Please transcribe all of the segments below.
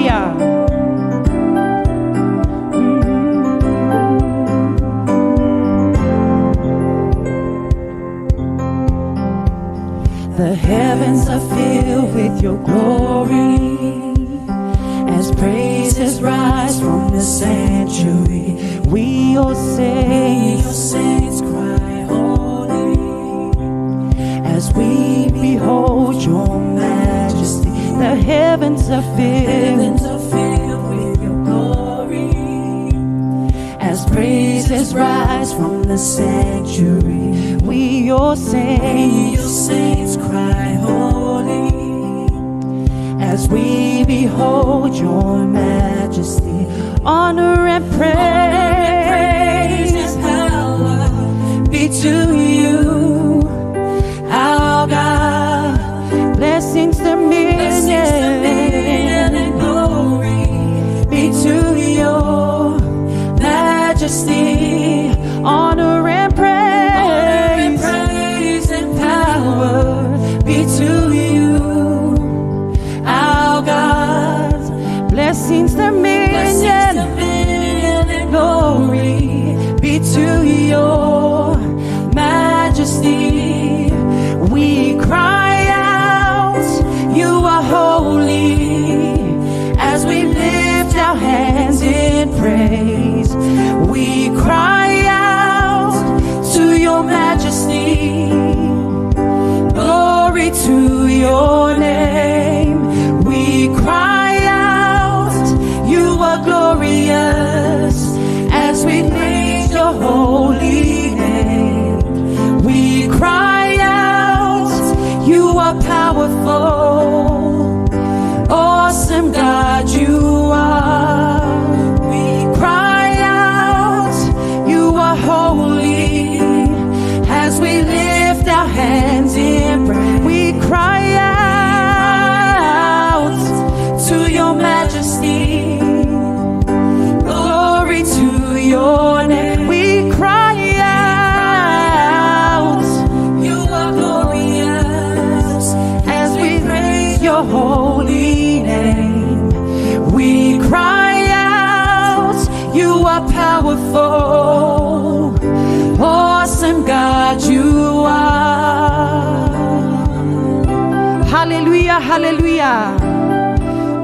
Hallelujah. The heavens are filled with your glory, as praises rise from the sanctuary. We, your saints, cry holy, as we behold your majesty. The heavens are filled with your glory, as praises rise from the sanctuary. We, your saints, cry holy, as we behold your majesty. Honor and praise and power be to you, our God. Blessings, dominion, and glory be to your majesty. Honor and praise and power be to you, our God. Blessings, dominion, and glory be to your majesty. We cry out, you are holy, as we lift our hands in praise. We cry out to your majesty. Glory to your name. We cry out, you are glorious, as we lift your holy name. We cry out, you are powerful, awesome God you are. We cry out, you are holy, as we lift our hands in prayer. We cry out to your majesty. Glory to your name. We cry out, you are glorious, as we praise your holy name. We cry out, you are powerful, awesome God you are. Hallelujah, hallelujah.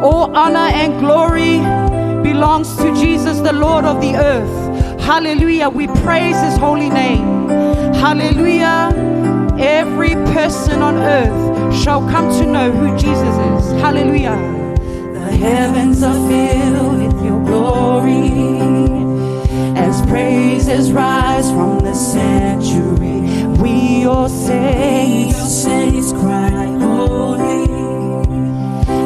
All honor and glory belongs to Jesus, the Lord of the earth. Hallelujah. We praise his holy name. Hallelujah. Every person on earth shall come to know who Jesus is. Hallelujah. The heavens are filled with your glory, as praises rise from the sanctuary. We, your saints, cry holy,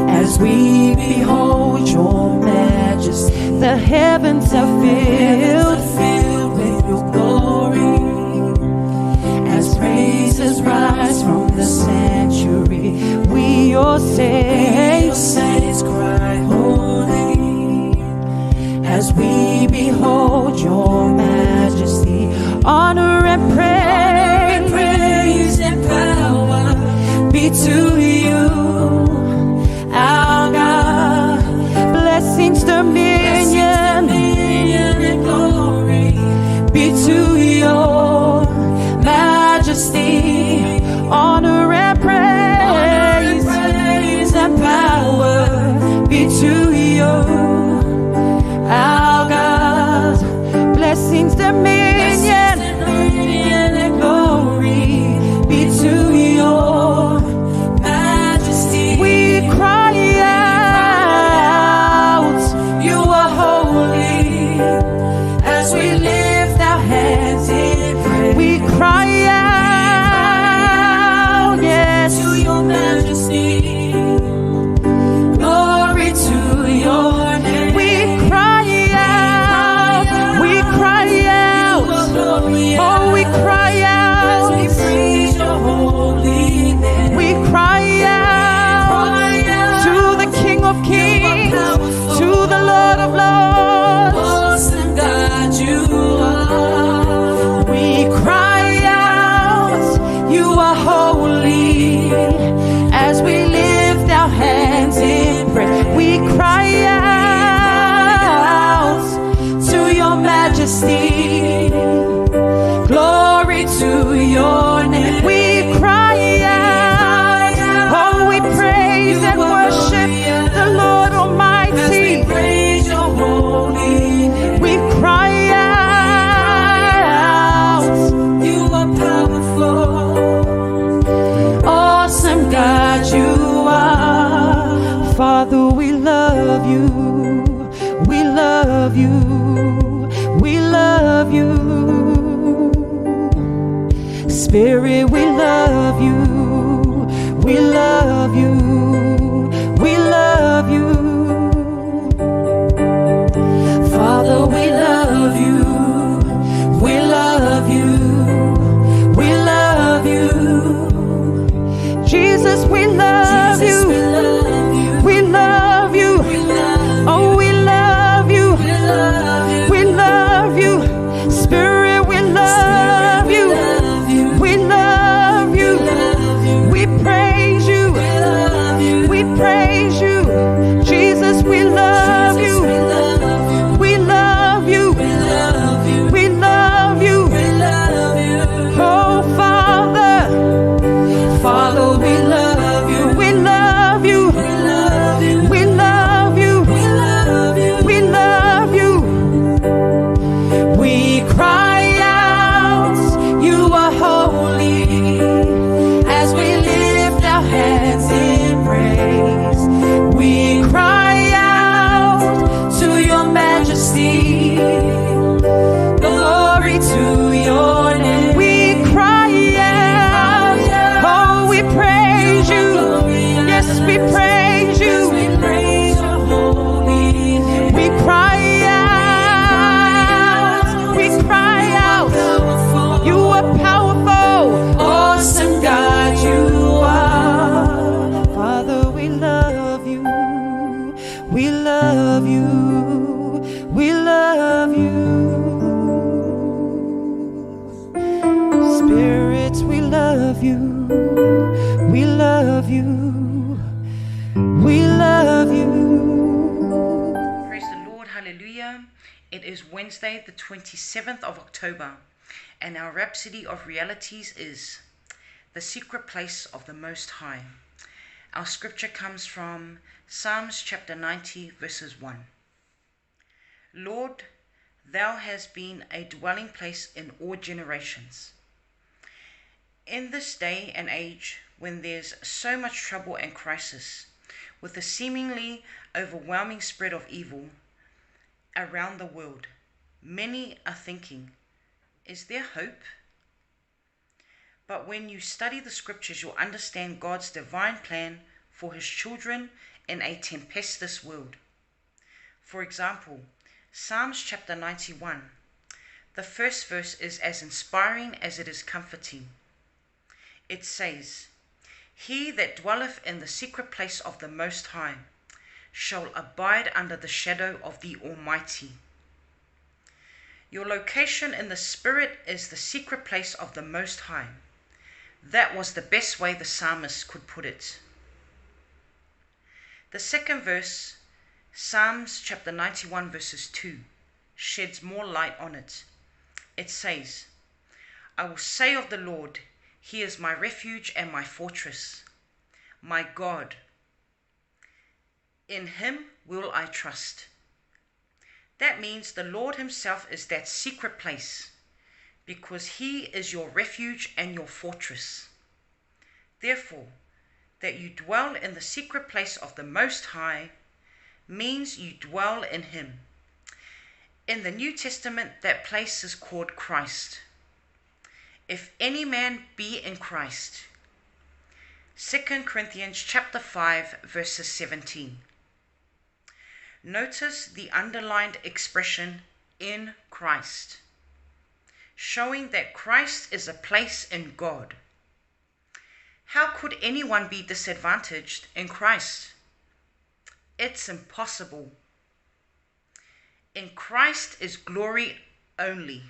as we behold your majesty. The heavens are filled with your glory, as praises rise from the sanctuary. We, your saints, cry holy, as we behold your majesty. Honor and praise and power be to you, our God. Blessings, dominion, and glory be to your majesty. Honor and praise and power be to you, our God. Blessings, dominion, and glory be to your majesty. We cry out, you are holy, as we lift our hands in praise. We cry out, yes, to your majesty. Glory to your name. We cry out, we cry out, love you. We love you. We love you. Spirit, we love you. We love you. We love you. Father, we love you. We love you. We love you. Jesus, we love you. We love you. Oh, we love you. We love you. Spirit, we love you. We love you. We praise you. We praise you. Jesus, we love you. We love you. We love you. Oh, Father. Father, we love you. We love you. We love you. We love you. We cry out, you are holy, as we lift our hands in praise. We cry out to your majesty, glory to your name. We cry out, oh, we praise you. Yes, we praise you. We cry out, we cry out. You are powerful, awesome God, you are. Father, we love you. We love you. We love you. Spirits, we love you. We love you. We love you. Praise the Lord, hallelujah. It is Wednesday, the 27th of October, and our Rhapsody of Realities is the secret place of the Most High. Our scripture comes from Psalms chapter 90, verses 1. Lord, thou hast been a dwelling place in all generations. In this day and age, when there's so much trouble and crisis, with the seemingly overwhelming spread of evil around the world, many are thinking, is there hope? But when you study the scriptures, you'll understand God's divine plan for his children in a tempestuous world. For example, Psalms chapter 91, the first verse is as inspiring as it is comforting. It says, He that dwelleth in the secret place of the Most High shall abide under the shadow of the Almighty. Your location in the Spirit is the secret place of the Most High. That was the best way the psalmist could put it. The second verse, Psalms chapter 91 verses 2, sheds more light on it. It says, I will say of the Lord, He is my refuge and my fortress, my God. In him will I trust. That means the Lord himself is that secret place, because he is your refuge and your fortress. Therefore, that you dwell in the secret place of the Most High means you dwell in him. In the New Testament, that place is called Christ. If any man be in Christ. 2 Corinthians chapter 5 verses 17. Notice the underlined expression in Christ, showing that Christ is a place in God. How could anyone be disadvantaged in Christ? It's impossible. In Christ is glory only,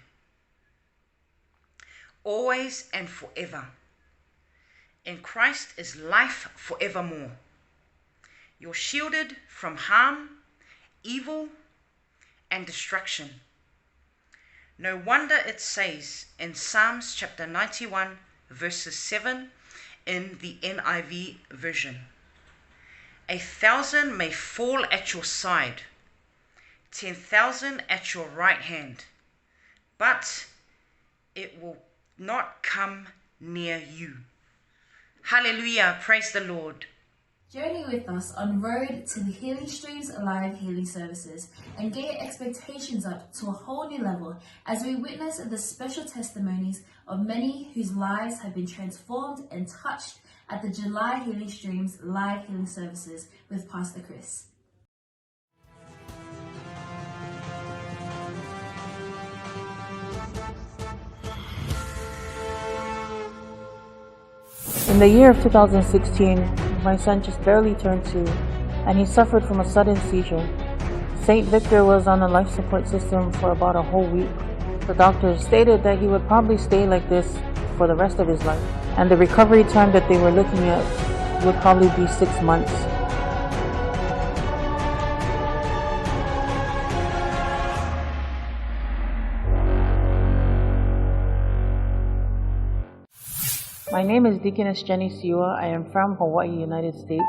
always and forever. In Christ is life forevermore. You're shielded from harm, evil, and destruction. No wonder it says in Psalms chapter 91 verses 7 in the NIV version, 1,000 may fall at your side, 10,000 at your right hand, but it will not come near you. Hallelujah, praise the Lord. Journey with us on road to the Healing Streams live healing services and get your expectations up to a whole new level as we witness the special testimonies of many whose lives have been transformed and touched at the July Healing Streams live healing services with Pastor Chris. In the year of 2016, my son just barely turned 2, and he suffered from a sudden seizure. St. Victor was on a life support system for about a whole week. The doctors stated that he would probably stay like this for the rest of his life, and the recovery time that they were looking at would probably be 6 months. My name is Deaconess Jenny Siwa. I am from Hawaii, United States.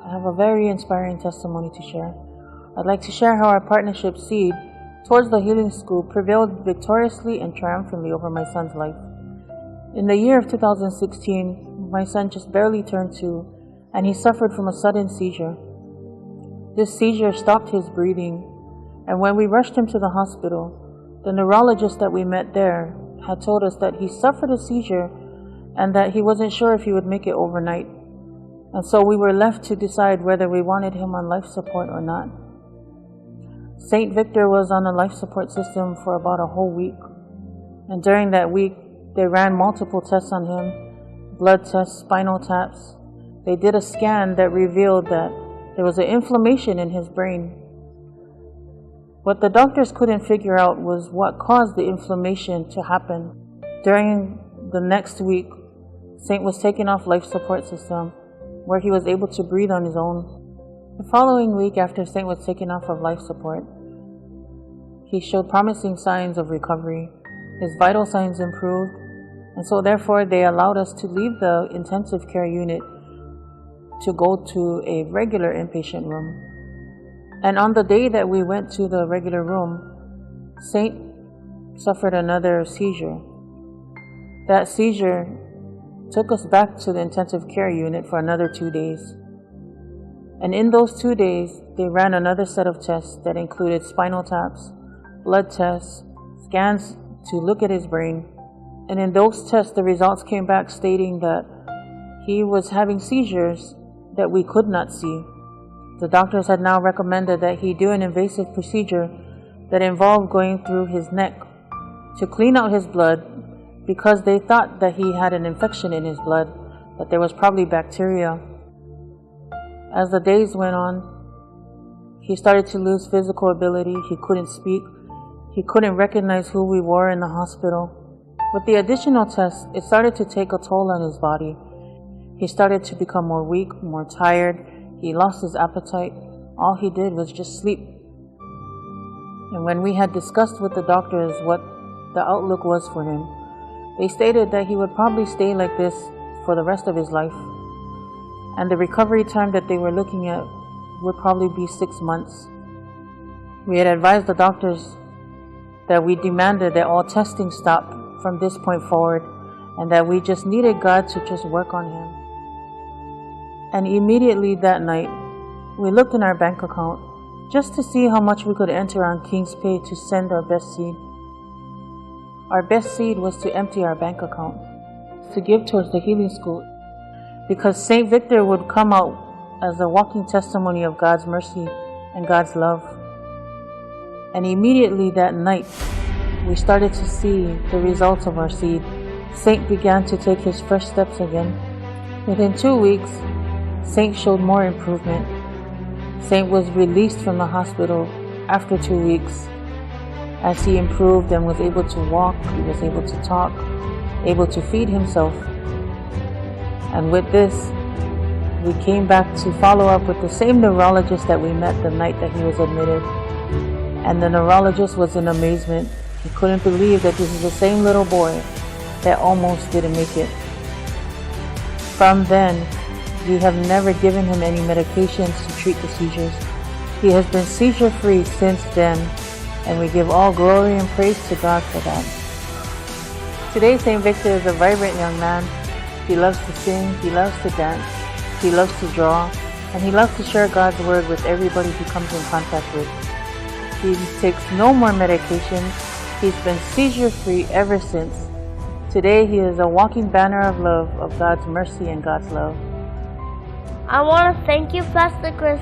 I have a very inspiring testimony to share. I'd like to share how our partnership seed towards the healing school prevailed victoriously and triumphantly over my son's life. In the year of 2016, my son just barely turned 2, and he suffered from a sudden seizure. This seizure stopped his breathing, and when we rushed him to the hospital, the neurologist that we met there had told us that he suffered a seizure and that he wasn't sure if he would make it overnight. And so we were left to decide whether we wanted him on life support or not. St. Victor was on a life support system for about a whole week. And during that week, they ran multiple tests on him, blood tests, spinal taps. They did a scan that revealed that there was an inflammation in his brain. What the doctors couldn't figure out was what caused the inflammation to happen. During the next week, Saint was taken off life support system, where he was able to breathe on his own. The following week after Saint was taken off of life support, he showed promising signs of recovery. His vital signs improved, and so therefore they allowed us to leave the intensive care unit to go to a regular inpatient room. And on the day that we went to the regular room, Saint suffered another seizure. That seizure took us back to the intensive care unit for another 2 days. And in those 2 days, they ran another set of tests that included spinal taps, blood tests, scans to look at his brain. And in those tests, the results came back stating that he was having seizures that we could not see. The doctors had now recommended that he do an invasive procedure that involved going through his neck to clean out his blood, because they thought that he had an infection in his blood, that there was probably bacteria. As the days went on, he started to lose physical ability. He couldn't speak. He couldn't recognize who we were in the hospital. With the additional tests, it started to take a toll on his body. He started to become more weak, more tired. He lost his appetite. All he did was just sleep. And when we had discussed with the doctors what the outlook was for him, they stated that he would probably stay like this for the rest of his life. And the recovery time that they were looking at would probably be 6 months. We had advised the doctors that we demanded that all testing stop from this point forward, and that we just needed God to just work on him. And immediately that night, we looked in our bank account just to see how much we could enter on King's Pay to send our best seed. Our best seed was to empty our bank account, to give towards the healing school, because St. Victor would come out as a walking testimony of God's mercy and God's love. And immediately that night, we started to see the results of our seed. Saint began to take his first steps again. Within 2 weeks, Saint showed more improvement. Saint was released from the hospital after 2 weeks. As he improved and was able to walk, he was able to talk, able to feed himself. And with this, we came back to follow up with the same neurologist that we met the night that he was admitted. And the neurologist was in amazement. He couldn't believe that this is the same little boy that almost didn't make it. From then, we have never given him any medications to treat the seizures. He has been seizure-free since then, and we give all glory and praise to God for that. Today, St. Victor is a vibrant young man. He loves to sing, he loves to dance, he loves to draw, and he loves to share God's word with everybody he comes in contact with. He takes no more medication. He's been seizure-free ever since. Today, he is a walking banner of love, of God's mercy and God's love. I want to thank you, Pastor Chris,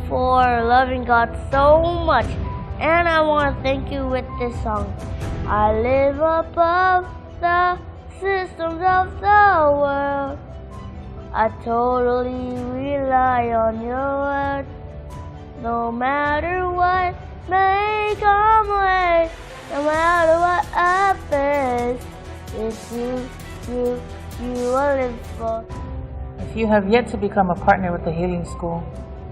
for loving God so much. And I want to thank you with this song. I live above the systems of the world. I totally rely on your word. No matter what may come away, no matter what happens, it's you will live for. If you have yet to become a partner with the Healing School,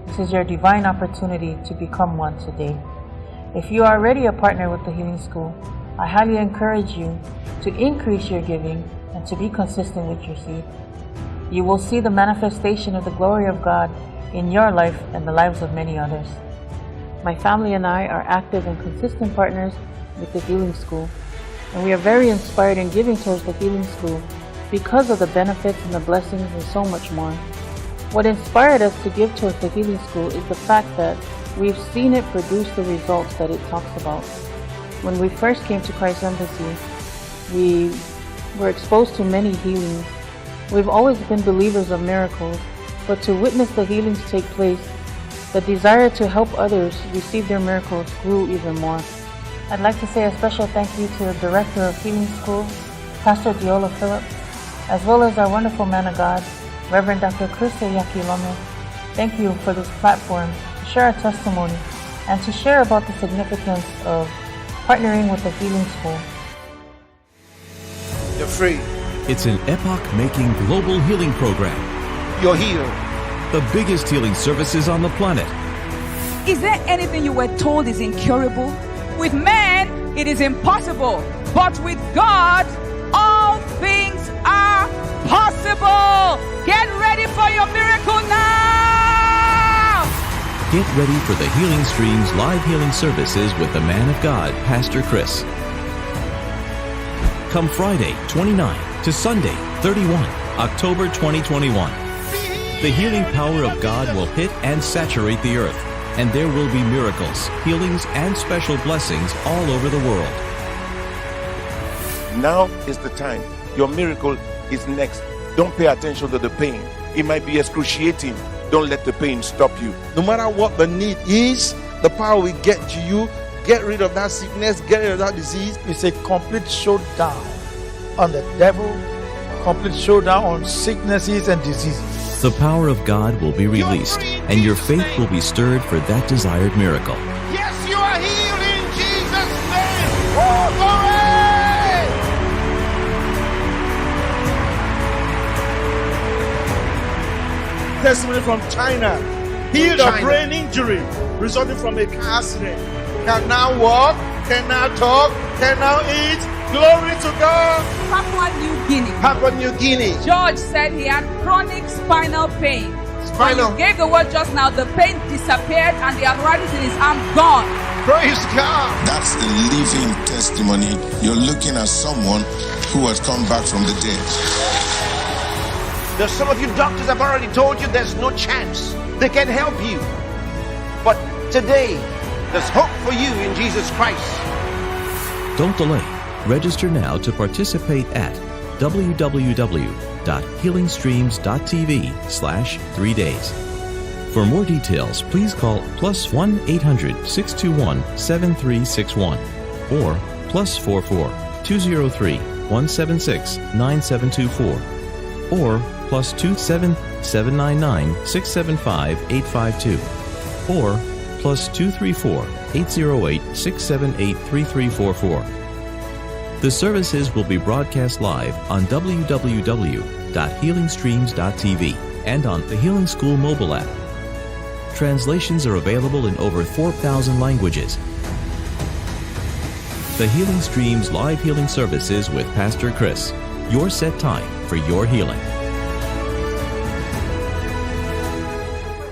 this is your divine opportunity to become one today. If you are already a partner with the Healing School, I highly encourage you to increase your giving and to be consistent with your seed. You will see the manifestation of the glory of God in your life and the lives of many others. My family and I are active and consistent partners with the Healing School, and we are very inspired in giving towards the Healing School because of the benefits and the blessings and so much more. What inspired us to give towards the Healing School is the fact that we've seen it produce the results that it talks about. When we first came to Christ Embassy, we were exposed to many healings. We've always been believers of miracles, but to witness the healings take place, the desire to help others receive their miracles grew even more. I'd like to say a special thank you to the Director of Healing School, Pastor Diola Phillips, as well as our wonderful man of God, Reverend Dr. Chris Yakilome. Thank you for this platform to share our testimony and to share about the significance of partnering with the Healing School. You're free. It's an epoch-making global healing program. You're healed. The biggest healing services on the planet. Is there anything you were told is incurable? With man, it is impossible. But with God, all things are possible. Get ready for your miracle now. Get ready for the Healing Streams live healing services with the man of God, Pastor Chris. Come Friday, 29 to Sunday, 31, October 2021. The healing power of God will hit and saturate the earth, and there will be miracles, healings, and special blessings all over the world. Now is the time. Your miracle is next. Don't pay attention to the pain. It might be excruciating. Don't let the pain stop you. No matter what the need is, the power will get to you. Get rid of that sickness, get rid of that disease. It's a complete showdown on the devil, complete showdown on sicknesses and diseases. The power of God will be released, and your faith will be stirred for that desired miracle. Yes, you are healed in Jesus' name. Oh, glory! Testimony from China. Healed of brain injury resulting from a car accident. Can now walk, can now talk, can now eat. Glory to God. Papua New Guinea. Papua New Guinea. George said he had chronic spinal pain. Spinal. When you gave the word just now, the pain disappeared and the arthritis in his arm gone. Praise God. That's a living testimony. You're looking at someone who has come back from the dead. There's some of you doctors have already told you there's no chance. They can help you. But today, there's hope for you in Jesus Christ. Don't delay. Register now to participate at www.healingstreams.tv/3days. For more details, please call +1 800-621-7361 or +44 203 176 9724 or +27 799 675 852 or +234 808 678 3344. The services will be broadcast live on www.healingstreams.tv and on the Healing School mobile app. Translations are available in over 4,000 languages. The Healing Streams live healing services with Pastor Chris. Your set time for your healing.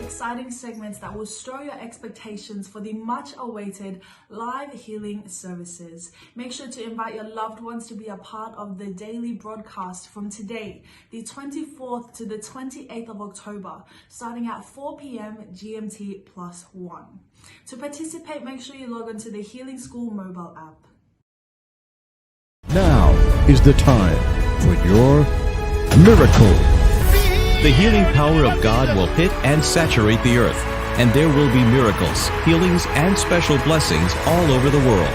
Exciting segment segments that will stir your expectations for the much-awaited live healing services. Make sure to invite your loved ones to be a part of the daily broadcast from today, the 24th to the 28th of October, starting at 4 p.m. GMT +1. To participate, make sure you log on to the Healing School mobile app. Now is the time for your miracle. The healing power of God will hit and saturate the earth, and there will be miracles, healings, and special blessings all over the world.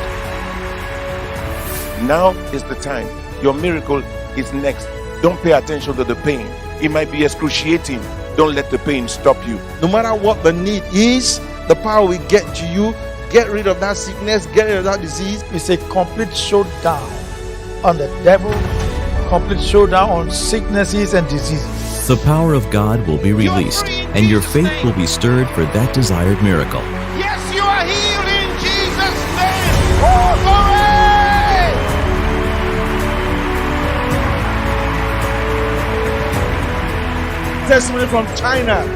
Now is the time. Your miracle is next. Don't pay attention to the pain. It might be excruciating. Don't let the pain stop you. No matter what the need is, the power will get to you. Get rid of that sickness, get rid of that disease. It's a complete showdown on the devil, complete showdown on sicknesses and diseases. The power of God will be released, and your faith will be stirred for that desired miracle. Yes, you are healed in Jesus' name. Oh, glory! Testimony from China.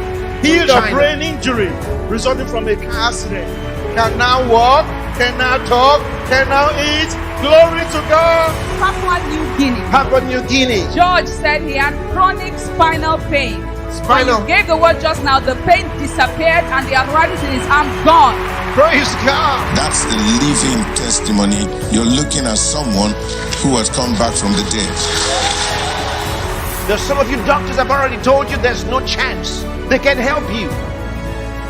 Healed of brain injury resulting from a car accident. Can now walk, can now talk, can now eat. Glory to God. Papua New Guinea. Papua New Guinea. George said he had chronic spinal pain. When you gave the word just now, the pain disappeared and the arthritis in his arm gone. Praise God. That's the living testimony. You're looking at someone who has come back from the dead. There's some of you doctors have already told you there's no chance. They can help you.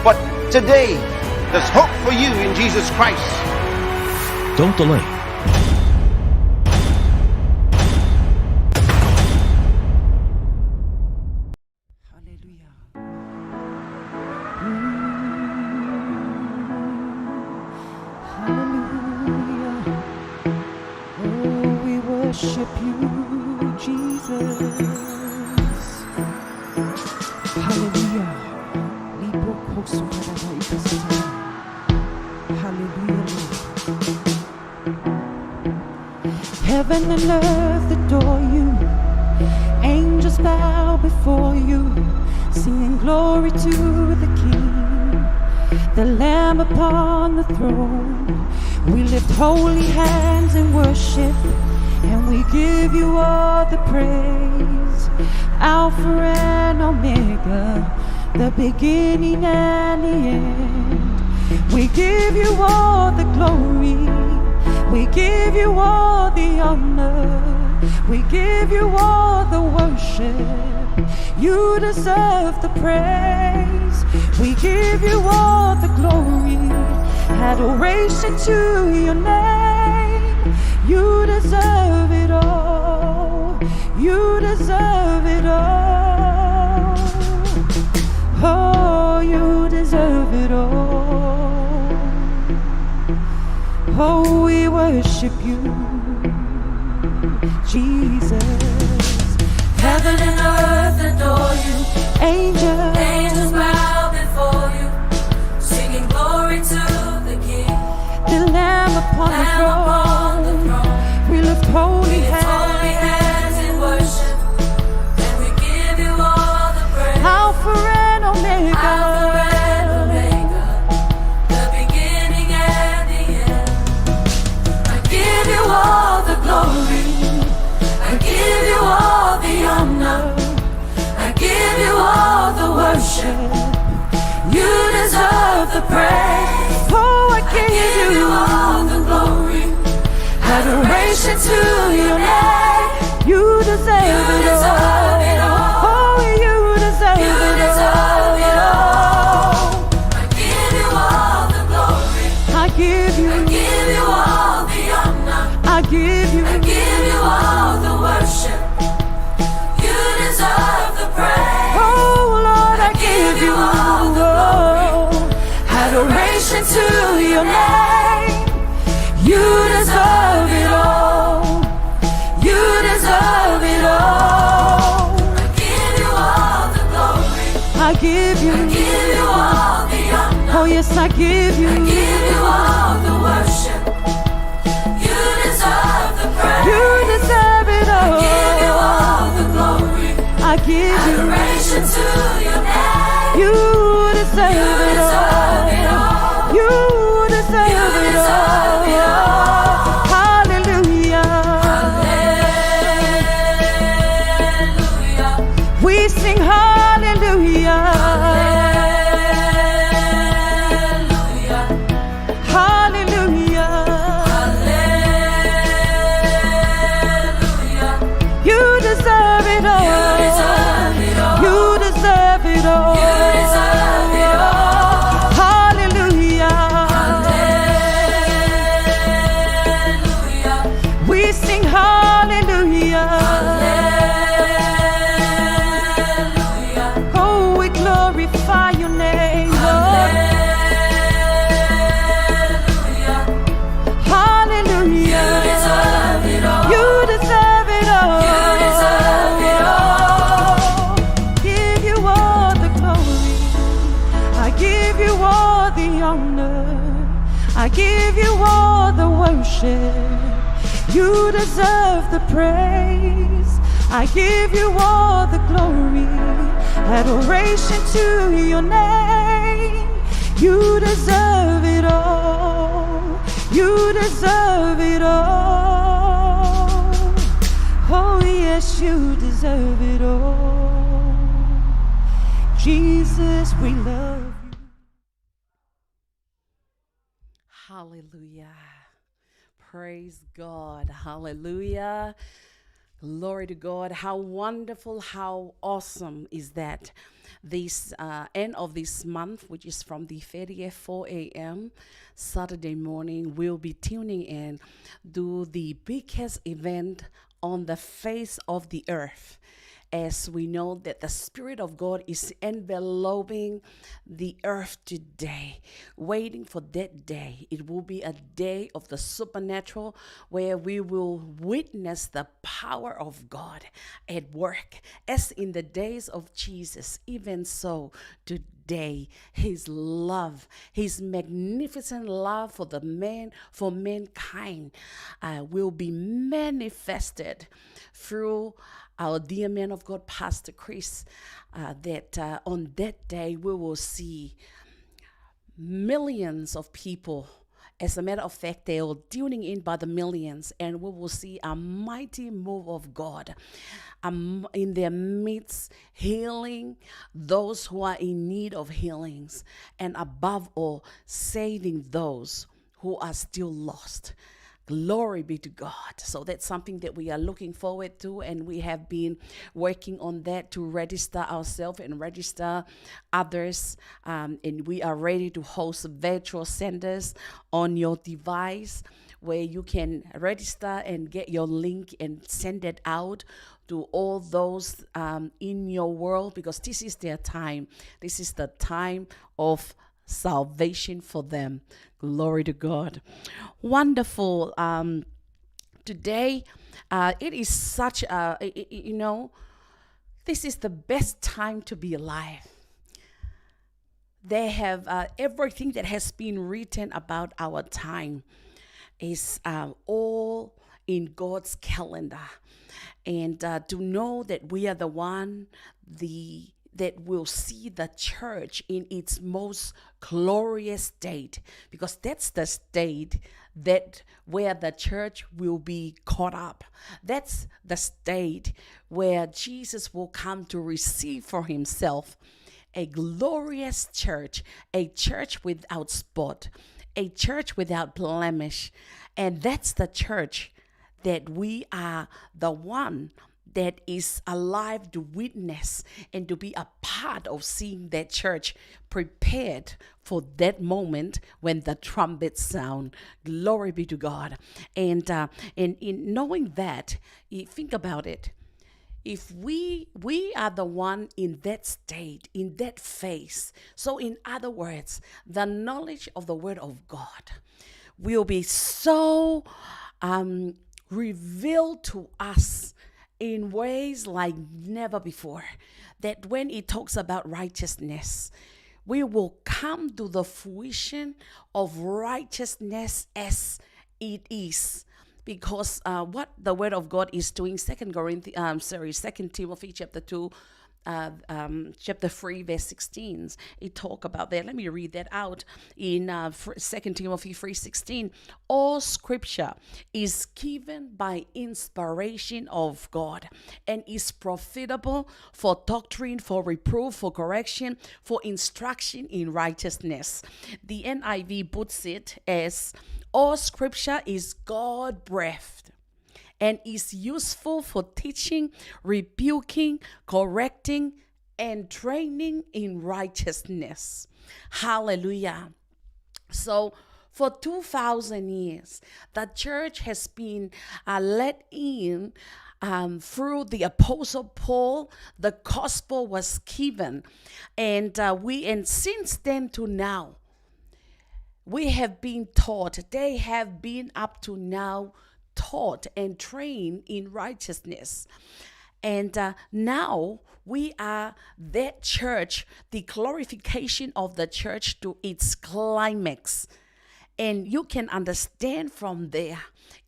But today, there's hope for you in Jesus Christ. Don't delay. Heaven and earth adore you. Angels bow before you, singing glory to the King, the Lamb upon the throne. We lift holy hands in worship, and we give you all the praise. Alpha and Omega, the beginning and the end. We give you all the glory. We give you all the honor. We give you all the worship. You deserve the praise. We give you all the glory. Adoration to your name. You deserve it all. You deserve it all. Oh, you deserve it all. Oh, we worship you, Jesus. Heaven and earth adore you. Angels bow before you, singing glory to the King, the Lamb upon the throne. We lift holy hands in worship, and we give you all the praise. Alpha and Omega. All the glory, I give you all the honor, I give you all the worship. You deserve the praise. Oh, I give you all the glory. Adoration to your name. You deserve it all. Oh, you deserve it all. I give you all the glory. I give you all the honor. I give you all the worship. You deserve the praise. Oh Lord, I give you all the glory. Adoration to your name. You deserve it all. You deserve it all. I give you all the glory. I give you all the honor. Oh yes, I give you all the worship. You deserve it all. I give you all the glory. I give you adoration to your name. You deserve it I give you all the worship. You deserve the praise. I give you all the glory. Adoration to your name. You deserve it all. You deserve it all. Oh yes, you deserve it all. Jesus, we love you. Hallelujah. Praise God. Hallelujah. Glory to God. How wonderful, how awesome is that? This end of this month, which is from the 30th, 4 a.m. Saturday morning, we'll be tuning in to the biggest event on the face of the earth. As we know that the Spirit of God is enveloping the earth today, waiting for that day. It will be a day of the supernatural where we will witness the power of God at work. As in the days of Jesus, even so today, his love, his magnificent love for mankind will be manifested through our dear man of God, Pastor Chris, that on that day we will see millions of people. As a matter of fact, they are tuning in by the millions, and we will see a mighty move of God in their midst, healing those who are in need of healings, and above all, saving those who are still lost. Glory be to God. So that's something that we are looking forward to, and we have been working on that to register ourselves and register others. And we are ready to host virtual centers on your device where you can register and get your link and send it out to all those in your world, because this is their time. This is the time of salvation for them. Glory to God. Wonderful. Today, it is such a, this is the best time to be alive. They have everything that has been written about our time is all in God's calendar. And to know that we are the one, that will see the church in its most glorious state, because that's the state where the church will be caught up. That's the state where Jesus will come to receive for himself a glorious church, a church without spot, a church without blemish. And that's the church that we are the one that is alive to witness and to be a part of seeing that church prepared for that moment when the trumpets sound. Glory be to God. And in knowing that, you think about it. If we are the one in that state, in that phase, so in other words, the knowledge of the word of God will be so revealed to us in ways like never before, that when it talks about righteousness, we will come to the fruition of righteousness as it is. Because what the word of God is doing, 2 Timothy chapter 2, chapter 3, verse 16, it talk about that. Let me read that out in 2 Timothy 3:16. All scripture is given by inspiration of God and is profitable for doctrine, for reproof, for correction, for instruction in righteousness. The NIV puts it as all scripture is God-breathed and is useful for teaching, rebuking, correcting, and training in righteousness. Hallelujah. So for 2,000 years, the church has been let in through the Apostle Paul. The gospel was given, and since then to now, we have been taught. They have been up to now taught and trained in righteousness. And now we are that church, the glorification of the church to its climax. And you can understand from there,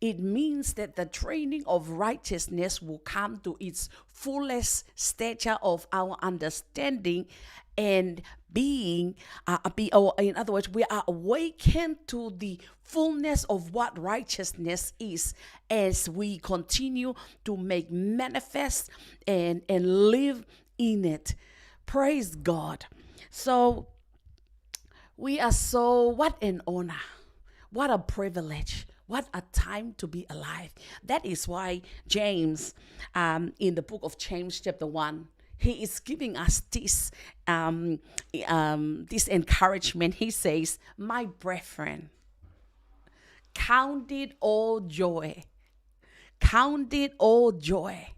it means that the training of righteousness will come to its fullest stature of our understanding and being, or in other words, we are awakened to the fullness of what righteousness is as we continue to make manifest and live in it. Praise God. So we are what an honor, what a privilege, what a time to be alive. That is why James, in the book of James chapter 1, he is giving us this encouragement. He says, my brethren, count it all joy. Count it all joy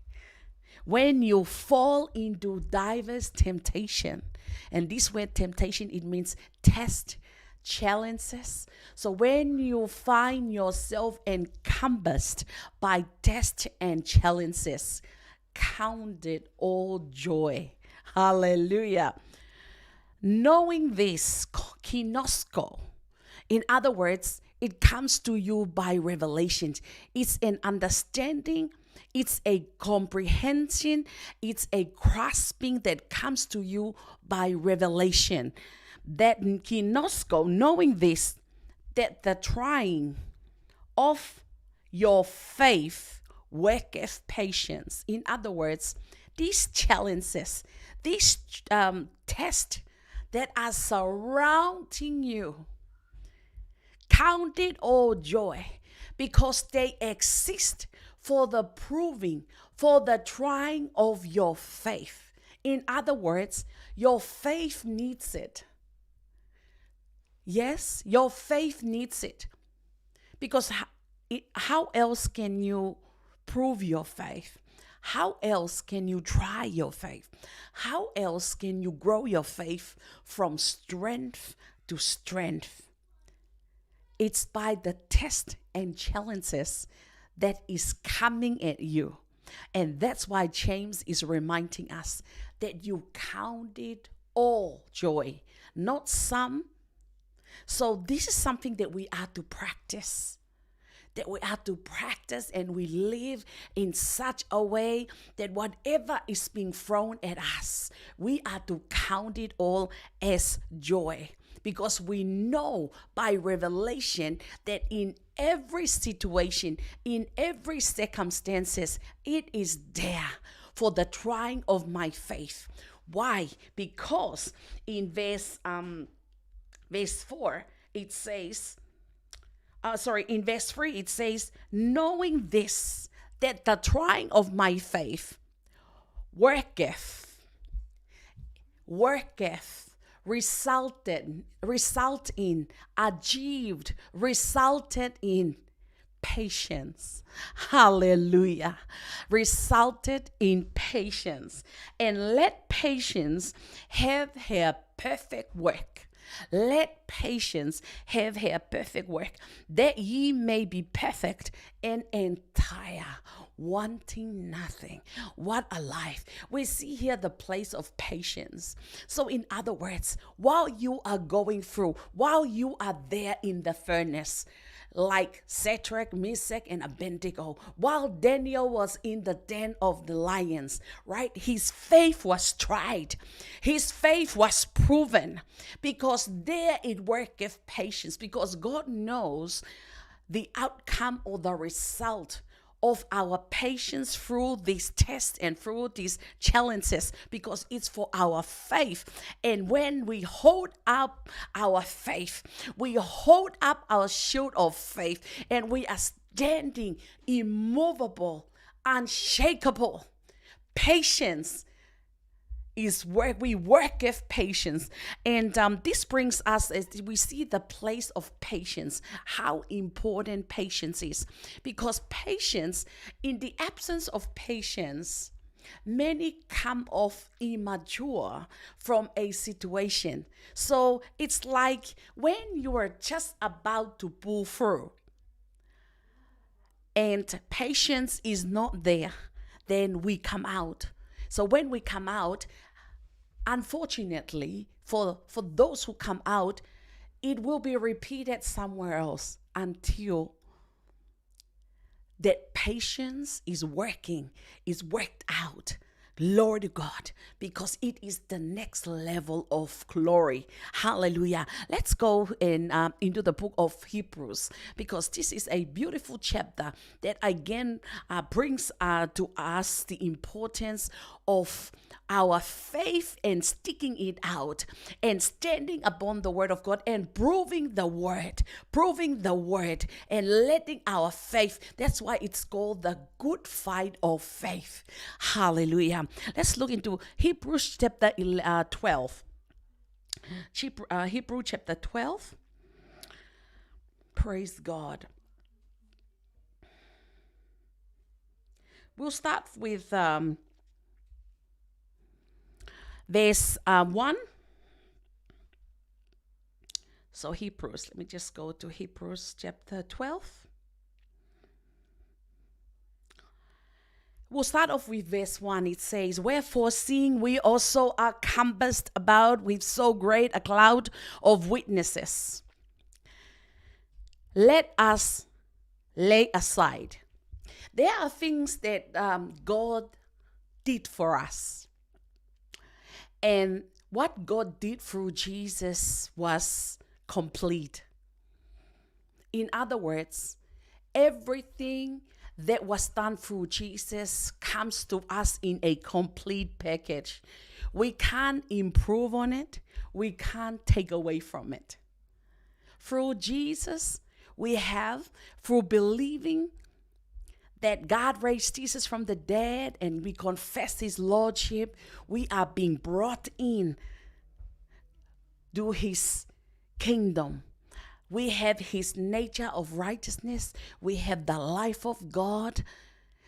when you fall into diverse temptation. And this word temptation, it means test, challenges. So when you find yourself encompassed by tests and challenges, count it all joy. Hallelujah. Knowing this, kinosko, in other words, it comes to you by revelation. It's an understanding, it's a comprehension, it's a grasping that comes to you by revelation. That kinosko, knowing this, that the trying of your faith worketh patience. In other words, these challenges, these tests that are surrounding you, count it all joy, because they exist for the proving, for the trying of your faith. In other words, your faith needs it. Yes, your faith needs it. Because how else can you prove your faith? How else can you try your faith? How else can you grow your faith from strength to strength? It's by the tests and challenges that is coming at you. And that's why James is reminding us that you count it all joy, not some. So this is something that we are to practice. That we have to practice, and we live in such a way that whatever is being thrown at us, we are to count it all as joy. Because we know by revelation that in every situation, in every circumstances, it is there for the trying of my faith. Why? Because in verse 4, it says, in verse 3, it says, knowing this, that the trying of my faith worketh, resulted in patience. Hallelujah. Resulted in patience. And let patience have her perfect work. Let patience have her perfect work, that ye may be perfect and entire, wanting nothing. What a life. We see here the place of patience. So in other words, while you are going through, while you are there in the furnace, like Shadrach, Meshach, and Abednego, while Daniel was in the den of the lions, right? His faith was tried. His faith was proven, because there it worketh patience, because God knows the outcome or the result of our patience through these tests and through these challenges, because it's for our faith. And when we hold up our faith, we hold up our shield of faith, and we are standing immovable, unshakable. Patience is where we worketh patience. And this brings us, as we see the place of patience, how important patience is. Because patience, in the absence of patience, many come off immature from a situation. So it's like when you are just about to pull through and patience is not there, then we come out. So when we come out, unfortunately, for those who come out, it will be repeated somewhere else until that patience is worked out. Glory to God, because it is the next level of glory. Hallelujah. Let's go into the book of Hebrews, because this is a beautiful chapter that again brings to us the importance of our faith and sticking it out and standing upon the word of God and proving the word and letting our faith. That's why it's called the good fight of faith. Hallelujah. Let's look into Hebrews chapter 12. Hebrew chapter 12. Praise God. We'll start with verse 1. So Hebrews, let me just go to Hebrews chapter 12. We'll start off with verse 1. It says, "Wherefore, seeing we also are compassed about with so great a cloud of witnesses, let us lay aside." There are things that God did for us. And what God did through Jesus was complete. In other words, everything that was done through Jesus comes to us in a complete package. We can't improve on it. We can't take away from it. Through Jesus, we have, through believing that God raised Jesus from the dead and we confess his lordship, we are being brought in to his kingdom. We have his nature of righteousness. We have the life of God.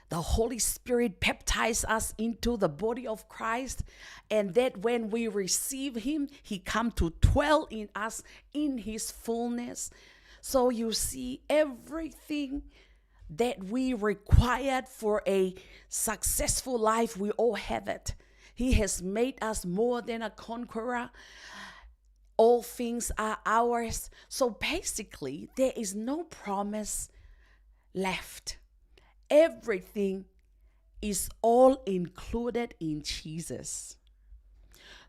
The Holy Spirit baptizes us into the body of Christ. And that when we receive him, he comes to dwell in us in his fullness. So you see, everything that we required for a successful life, we all have it. He has made us more than a conqueror. All things are ours. So basically, there is no promise left. Everything is all included in Jesus.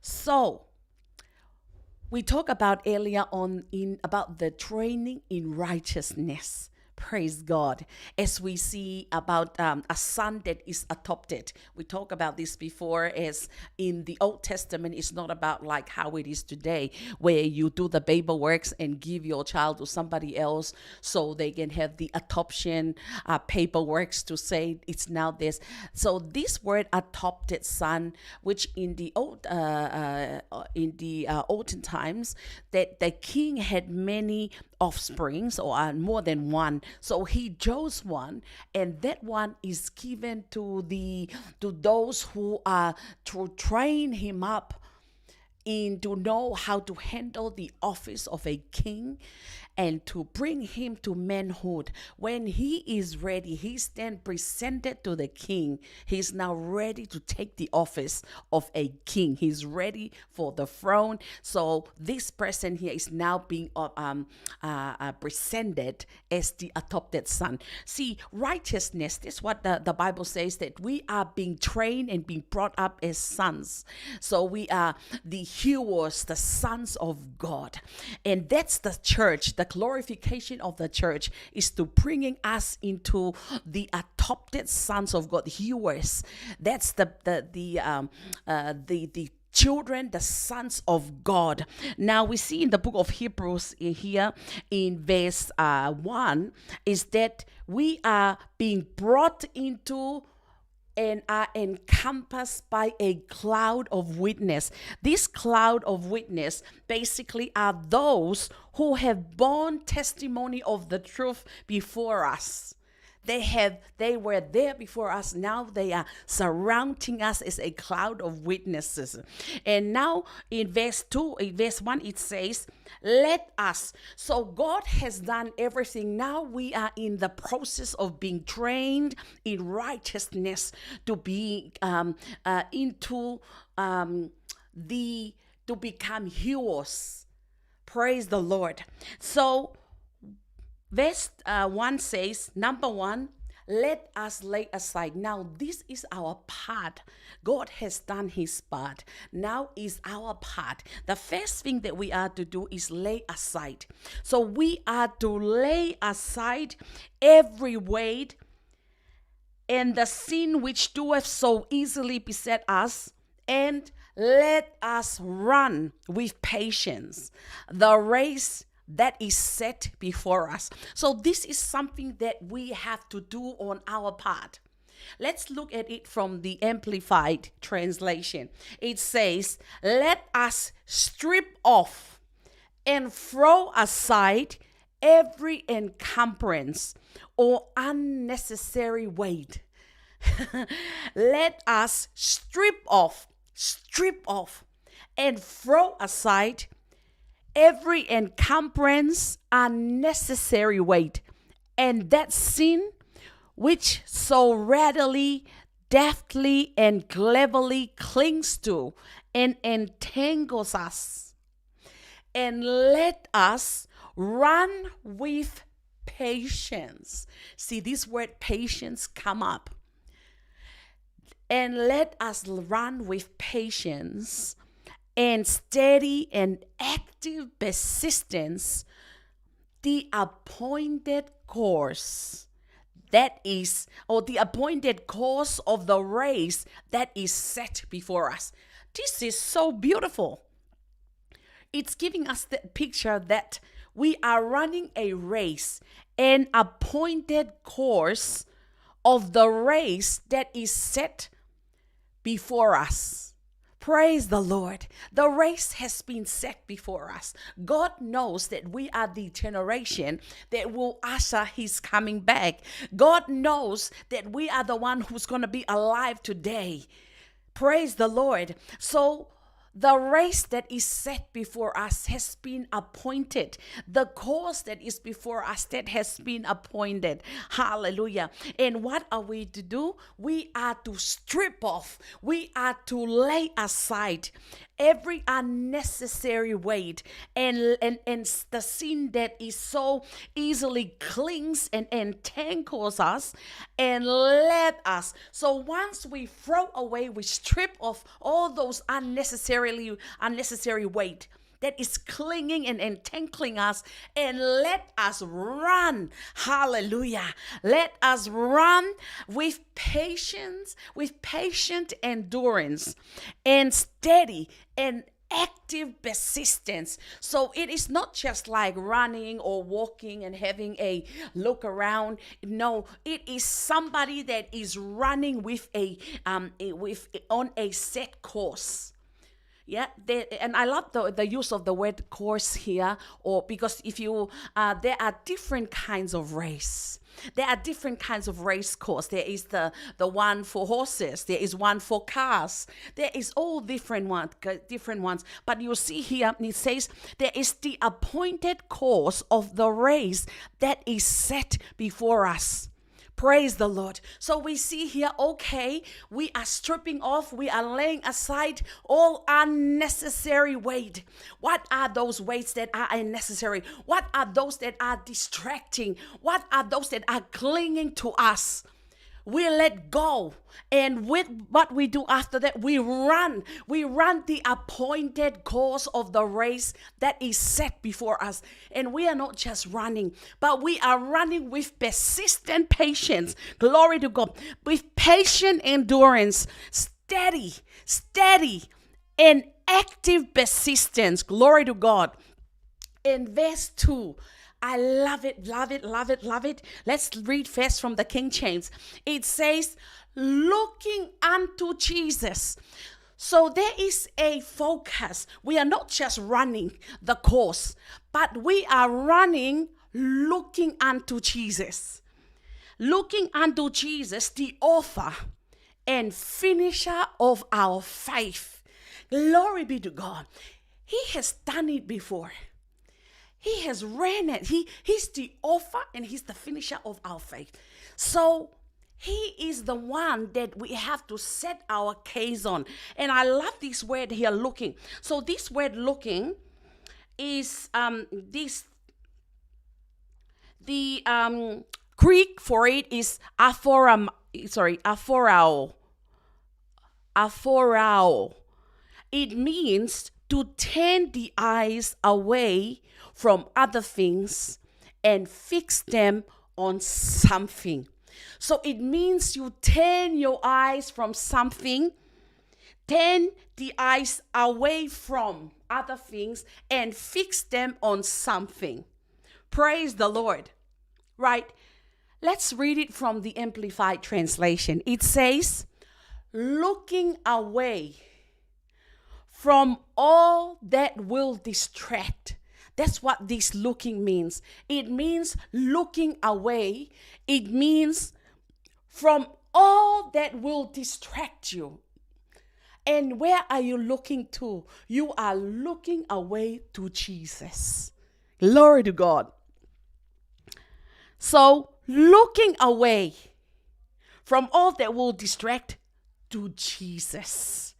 So, we talked about earlier on about the training in righteousness. Praise God. As we see about a son that is adopted. We talked about this before, as in the Old Testament, it's not about like how it is today, where you do the paperwork and give your child to somebody else so they can have the adoption paperwork to say it's now this. So this word adopted son, which in the olden times, that the king had many offsprings or more than one. So he chose one, and that one is given to those who are to train him up in to know how to handle the office of a king and to bring him to manhood. When he is ready, he's then presented to the king. He's now ready to take the office of a king. He's ready for the throne. So this person here is now being presented as the adopted son. See, righteousness, this is what the Bible says, that we are being trained and being brought up as sons. So we are the heroes, the sons of God. And that's the church. The glorification of the church is to bringing us into the adopted sons of God, heroes. That's the children, the sons of God. Now we see in the book of Hebrews here in verse 1 is that we are being brought into and are encompassed by a cloud of witness. This cloud of witness basically are those who have borne testimony of the truth before us. They were there before us. Now they are surrounding us as a cloud of witnesses. And now in verse 1, it says, let us. So God has done everything. Now we are in the process of being trained in righteousness to be to become heroes. Praise the Lord. So, verse 1 says, number 1, let us lay aside. Now, this is our part. God has done his part. Now is our part. The first thing that we are to do is lay aside. So we are to lay aside every weight and the sin which doeth so easily beset us, and let us run with patience the race that is set before us. So this is something that we have to do on our part. Let's look at it from the Amplified translation. It says, let us strip off and throw aside every encumbrance or unnecessary weight. Let us strip off, and throw aside every encumbrance, unnecessary weight, and that sin which so readily, deftly, and cleverly clings to and entangles us. And let us run with patience. See, this word patience come up. And let us run with patience and steady and active persistence the appointed course that is, or the appointed course of the race that is set before us. This is so beautiful. It's giving us the picture that we are running a race, an appointed course of the race that is set before us. Praise the Lord. The race has been set before us. God knows that we are the generation that will usher his coming back. God knows that we are the one who's going to be alive today. Praise the Lord. So the race that is set before us has been appointed. The course that is before us that has been appointed. Hallelujah. And what are we to do? We are to strip off. We are to lay aside every unnecessary weight and the sin that is so easily clings and entangles us, and let us. So once we throw away, we strip off all those unnecessary weight that is clinging and entangling us, and let us run. Hallelujah. Let us run with patience, with patient endurance, and steady and active persistence. So it is not just like running or walking and having a look around. No, it is somebody that is running with on a set course. Yeah, and I love the use of the word course here, or because if you there are different kinds of race. There are different kinds of race course. There is the one for horses. There is one for cars. There is all different ones. But you see here, it says there is the appointed course of the race that is set before us. Praise the Lord. So we see here, okay, we are stripping off, we are laying aside all unnecessary weight. What are those weights that are unnecessary? What are those that are distracting? What are those that are clinging to us? We let go. And with what we do after that, we run the appointed course of the race that is set before us. And we are not just running, but we are running with persistent patience. Glory to God. With patient endurance, steady, and active persistence. Glory to God. In verse 2, I love it. Let's read first from the King James. It says, looking unto Jesus. So there is a focus. We are not just running the course, but we are running looking unto Jesus. Looking unto Jesus, the author and finisher of our faith. Glory be to God. He has done it before. He has ran it. He's the author and he's the finisher of our faith. So he is the one that we have to set our case on. And I love this word here, looking. So this word looking is the Greek for it is aphorao. Aphorao. It means to turn the eyes away from other things and fix them on something. So it means you turn your eyes from something, turn the eyes away from other things and fix them on something. Praise the Lord. Right? Let's read it from the Amplified Translation. It says, looking away from all that will distract. That's what this looking means. It means looking away. It means from all that will distract you. And where are you looking to? You are looking away to Jesus. Glory to God. So, looking away from all that will distract to Jesus.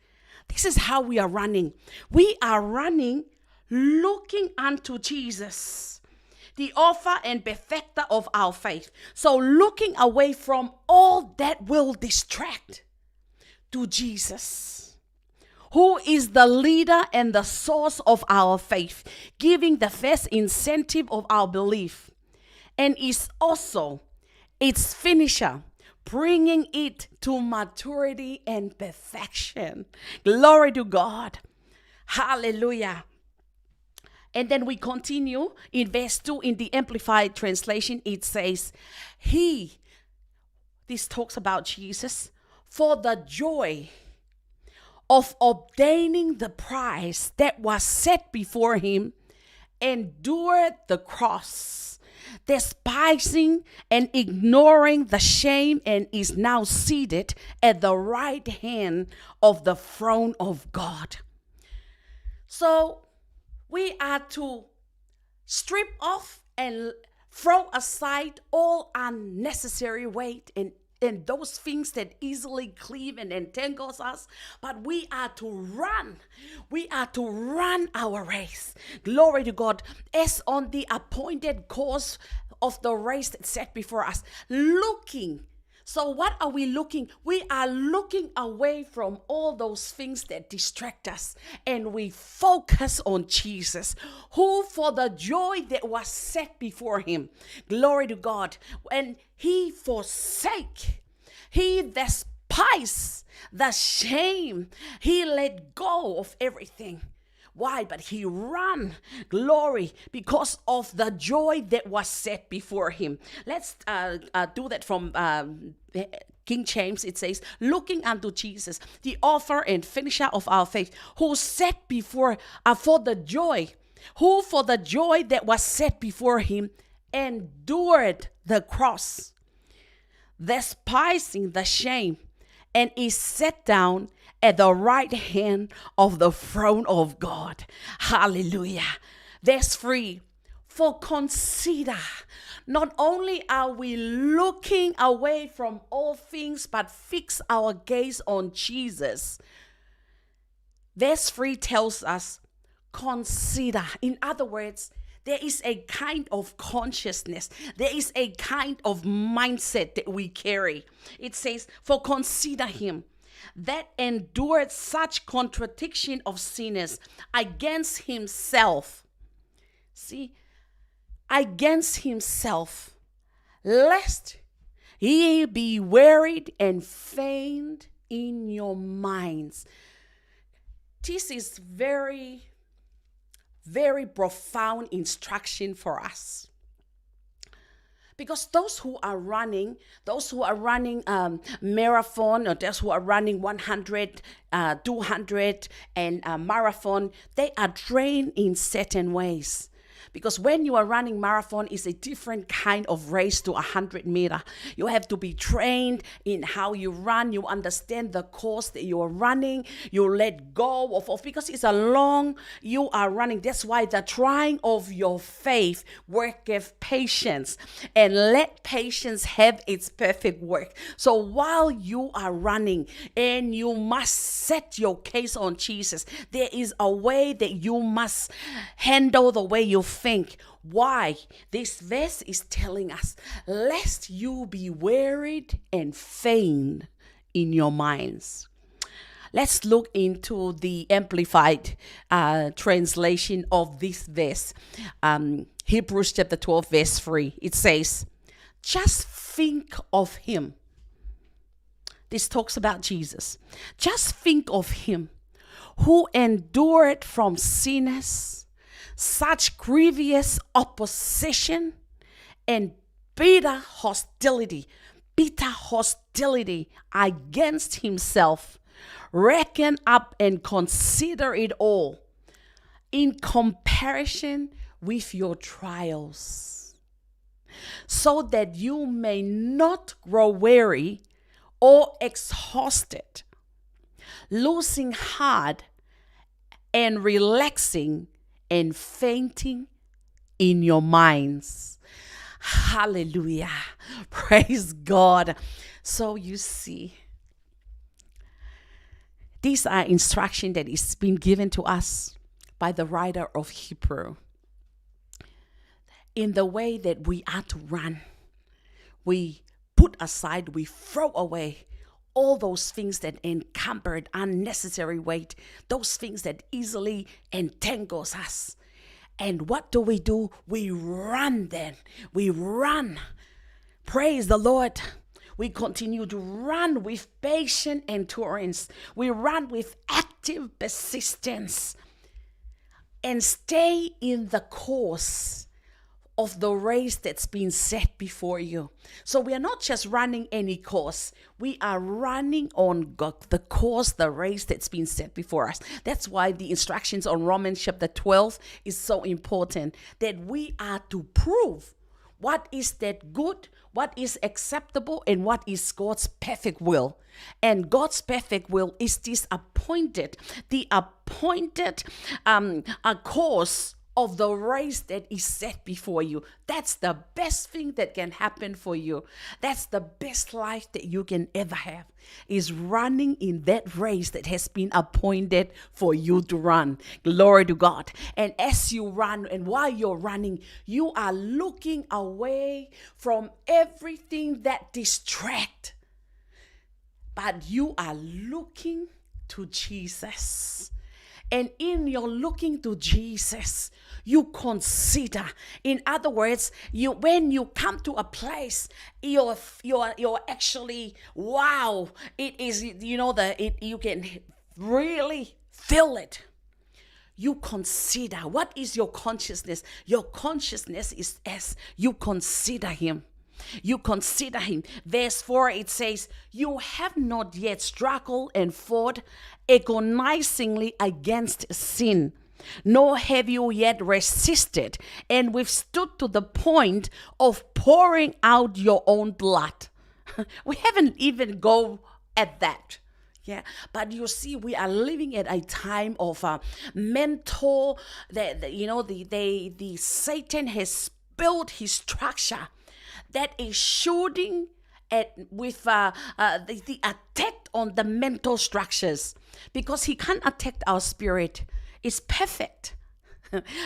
This is how we are running. We are running looking unto Jesus, the author and perfecter of our faith. So looking away from all that will distract to Jesus, who is the leader and the source of our faith, giving the first incentive of our belief, and is also its finisher, bringing it to maturity and perfection. Glory to God. Hallelujah. And then we continue in verse 2 in the Amplified Translation. It says, this talks about Jesus, for the joy of obtaining the prize that was set before him, endured the cross, despising and ignoring the shame, and is now seated at the right hand of the throne of God. So we are to strip off and throw aside all unnecessary weight and those things that easily cleave and entangles us, but we are to run. We are to run our race. Glory to God, as on the appointed course of the race that's set before us. Looking. So what are we looking? We are looking away from all those things that distract us, and we focus on Jesus, who for the joy that was set before him, glory to God, and he forsake, he despised the shame, he let go of everything. Why? But he ran, glory, because of the joy that was set before him. Let's do that from King James. It says, looking unto Jesus, the author and finisher of our faith, who set before, for the joy that was set before him, endured the cross, despising the shame, and is set down at the right hand of the throne of God. Hallelujah. Verse 3. For consider, not only are we looking away from all things, but fix our gaze on Jesus. Verse 3 tells us, consider. In other words, there is a kind of consciousness. There is a kind of mindset that we carry. It says, for consider him that endured such contradiction of sinners against himself. See, against himself, lest ye be wearied and faint in your minds. This is very, very profound instruction for us. Because those who are running marathon, or those who are running 100, 200 and marathon, they are trained in certain ways. Because when you are running marathon, it's a different kind of race to 100-meter. You have to be trained in how you run. You understand the course that you are running. You let go of because it's a long, you are running. That's why the trying of your faith worketh patience, and let patience have its perfect work. So while you are running and you must set your case on Jesus, there is a way that you must handle the way you think. Why? This verse is telling us, lest you be wearied and faint in your minds. Let's look into the amplified translation of this verse. Hebrews chapter 12, verse 3. It says, just think of him. This talks about Jesus. Just think of him who endured from sinners such grievous opposition and bitter hostility against himself. Reckon up and consider it all in comparison with your trials, so that you may not grow weary or exhausted, losing heart and relaxing and fainting in your minds. Hallelujah. Praise God. So you see, these are instructions that is being given to us by the writer of Hebrew. In the way that we are to run, we put aside, we throw away all those things that encumbered unnecessary weight, those things that easily entangles us. And what do? We run then. We run. Praise the Lord. We continue to run with patient endurance. We run with active persistence and stay in the course of the race that's been set before you. So we are not just running any course. We are running on the course, the race that's been set before us. That's why the instructions on Romans chapter 12 is so important, that we are to prove what is that good, what is acceptable, and what is God's perfect will. And God's perfect will is the appointed course of the race that is set before you. That's the best thing that can happen for you. That's the best life that you can ever have, is running in that race that has been appointed for you to run. Glory to God. And as you run, and while you're running, you are looking away from everything that distracts, but you are looking to Jesus. And in your looking to Jesus, you consider. In other words, when you come to a place, you're actually, wow, it is, you can really feel it. You consider. What is your consciousness? Your consciousness is as you consider him. You consider him. Verse 4, it says, you have not yet struggled and fought agonizingly against sin, nor have you yet resisted and withstood to the point of pouring out your own blood. We haven't even go at that. Yeah, but you see, we are living at a time of mental, the Satan has built his structure that is shooting with the attack on the mental structures, because he can't attack our spirit. It's perfect.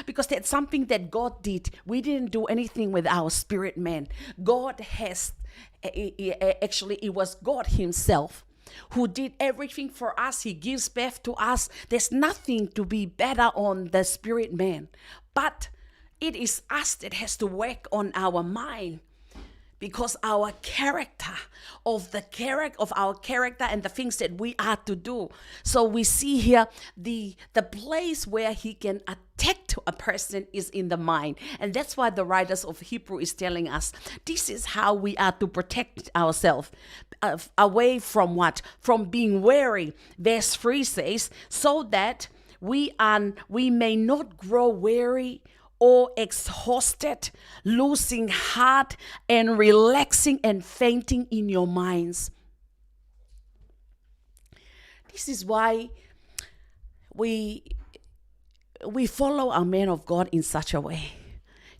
Because that's something that God did. We didn't do anything with our spirit man. God has, actually, it was God himself who did everything for us. He gives birth to us. There's nothing to be better on the spirit man. But it is us that has to work on our mind, because our character of our character and the things that we are to do. So we see here the place where he can attack to a person is in the mind. And that's why the writers of Hebrew is telling us this is how we are to protect ourselves away from what? From being weary. Verse 3 says, so that we may not grow weary or exhausted, losing heart, and relaxing and fainting in your minds. This is why we follow our man of God in such a way.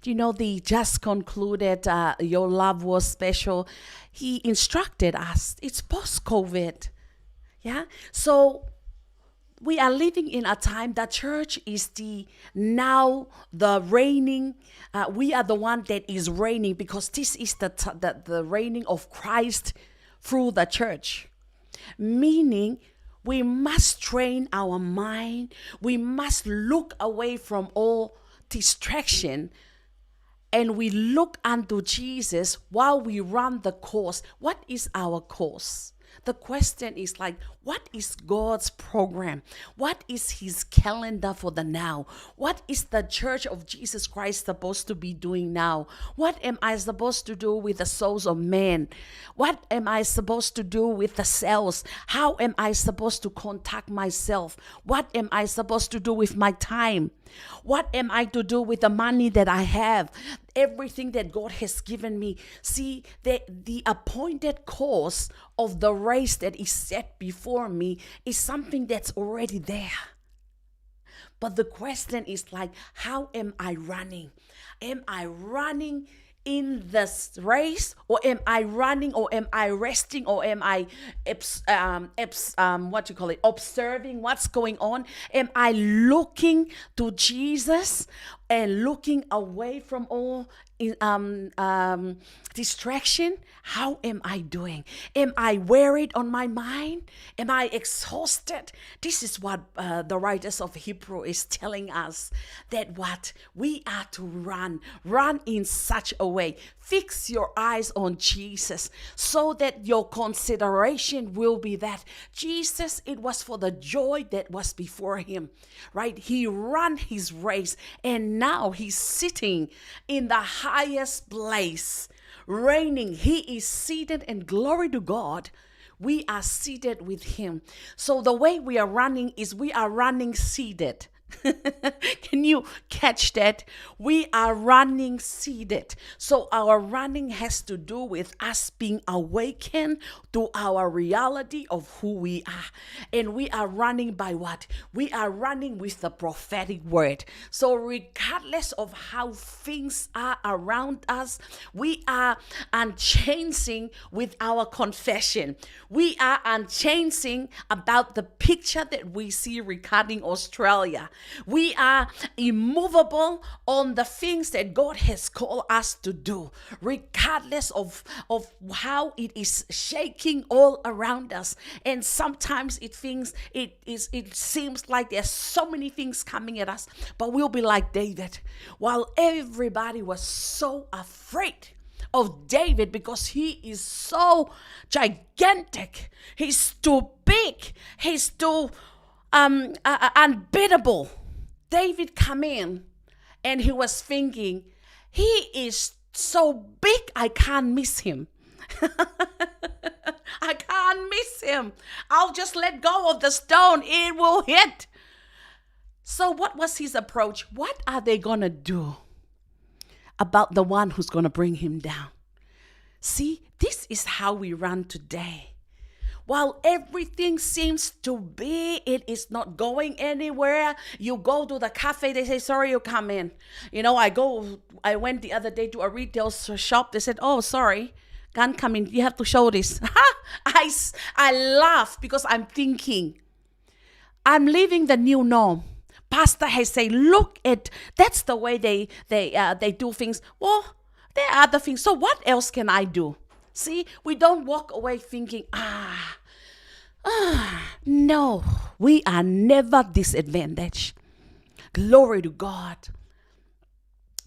You know, they just concluded Your Love Was Special. He instructed us. It's post-COVID. Yeah? So we are living in a time that church is the reigning. We are the one that is reigning, because this is the reigning of Christ through the church. Meaning, we must train our mind. We must look away from all distraction, and we look unto Jesus while we run the course. What is our course? The question is like, what is God's program? What is his calendar for the now? What is the Church of Jesus Christ supposed to be doing now? What am I supposed to do with the souls of men? What am I supposed to do with the cells? How am I supposed to contact myself? What am I supposed to do with my time? What am I to do with the money that I have? Everything that God has given me. See, the appointed course of the race that is set before me is something that's already there. But the question is like, how am I running? Am I running in this race, or am I running, or am I resting, or am I observing what's going on? Am I looking to Jesus and looking away from all distraction? How am I doing? Am I worried on my mind? Am I exhausted? This is what the writers of Hebrew is telling us, that what we are to run in such a way. Fix your eyes on Jesus, so that your consideration will be that Jesus, it was for the joy that was before him, right? He ran his race, and now he's sitting in the highest place, reigning. He is seated, and glory to God, we are seated with him. So the way we are running is we are running seated. Can you catch that? We are running seated. So our running has to do with us being awakened to our reality of who we are. And we are running by what? We are running with the prophetic word. So regardless of how things are around us, we are unchanging with our confession. We are unchanging about the picture that we see regarding Australia. We are immovable on the things that God has called us to do, regardless of how it is shaking all around us. And sometimes it seems like there's so many things coming at us, but we'll be like David. While everybody was so afraid of David because he is so gigantic, he's too big, he's too unbeatable. David come in and he was thinking, he is so big, I can't miss him. I can't miss him. I'll just let go of the stone. It will hit. So what was his approach? What are they going to do about the one who's going to bring him down? See, this is how we run today. While everything seems to be, it is not going anywhere. You go to the cafe, they say, sorry, you come in. You know, I went the other day to a retail shop. They said, oh, sorry, can't come in. You have to show this. I laugh because I'm thinking, I'm living the new norm. Pastor has said, look at, that's the way they do things. Well, there are other things. So what else can I do? See, we don't walk away thinking, no, we are never disadvantaged. Glory to God.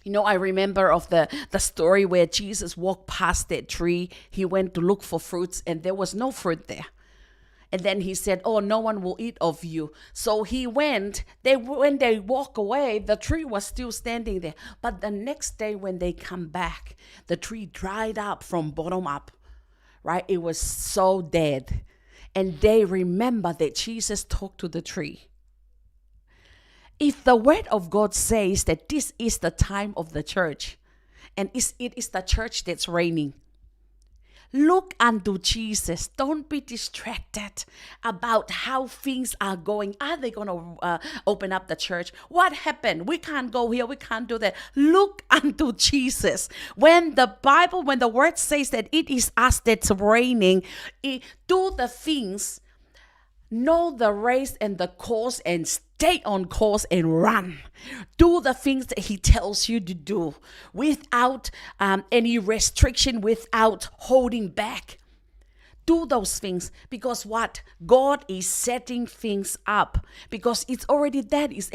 You know, I remember of the story where Jesus walked past that tree. He went to look for fruits and there was no fruit there. And then he said, oh, no one will eat of you. So he went. When they walk away, the tree was still standing there. But the next day when they come back, the tree dried up from bottom up, right? It was so dead. And they remember that Jesus talked to the tree. If the word of God says that this is the time of the church, and it is the church that's reigning, look unto Jesus. Don't be distracted about how things are going. Are they going to open up the church? What happened? We can't go here. We can't do that. Look unto Jesus. When the word says that it is us that's reigning, do the things, know the race and the course, and stay on course and run. Do the things that he tells you to do without any restriction, without holding back. Do those things, because what? God is setting things up, because it's already that. It's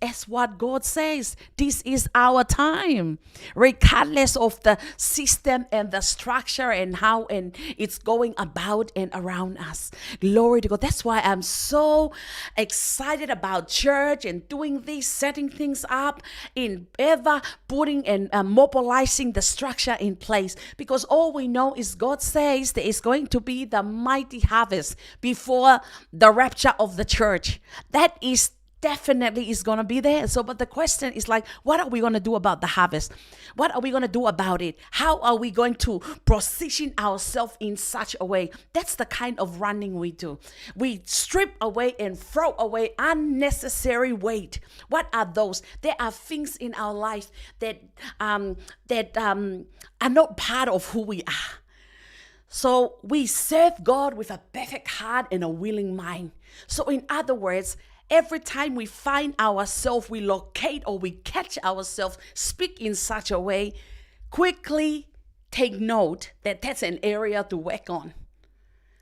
as what God says. This is our time, regardless of the system and the structure and how and it's going about and around us. Glory to God. That's why I'm so excited about church and doing this, setting things up, in ever putting and mobilizing the structure in place, because all we know is God says there is going to be the mighty harvest before the rapture of the church. That is definitely is going to be there. So, but the question is like, what are we going to do about the harvest? What are we going to do about it? How are we going to position ourselves in such a way? That's the kind of running we do. We strip away and throw away unnecessary weight. What are those? There are things in our life that are not part of who we are. So we serve God with a perfect heart and a willing mind. So in other words, every time we find ourselves, we locate or we catch ourselves speak in such a way, quickly take note that that's an area to work on.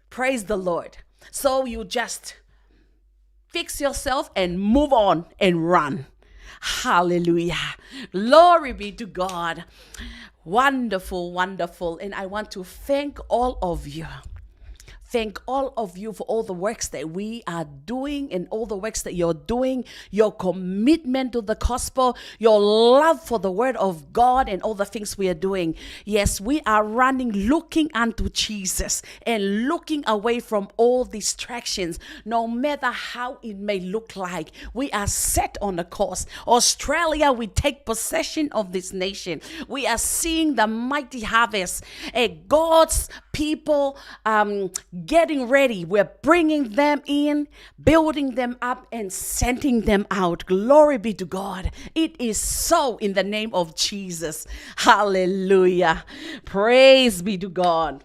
Praise the Lord. So you just fix yourself and move on and run. Hallelujah. Glory be to God. Wonderful, wonderful. And I want to thank all of you. Thank all of you for all the works that we are doing and all the works that you're doing, your commitment to the gospel, your love for the word of God and all the things we are doing. Yes, we are running, looking unto Jesus and looking away from all distractions, no matter how it may look like. We are set on a course. Australia, we take possession of this nation. We are seeing the mighty harvest. God's people getting ready. We're bringing them in, building them up, and sending them out. Glory be to God. It is so in the name of Jesus. Hallelujah. Praise be to God.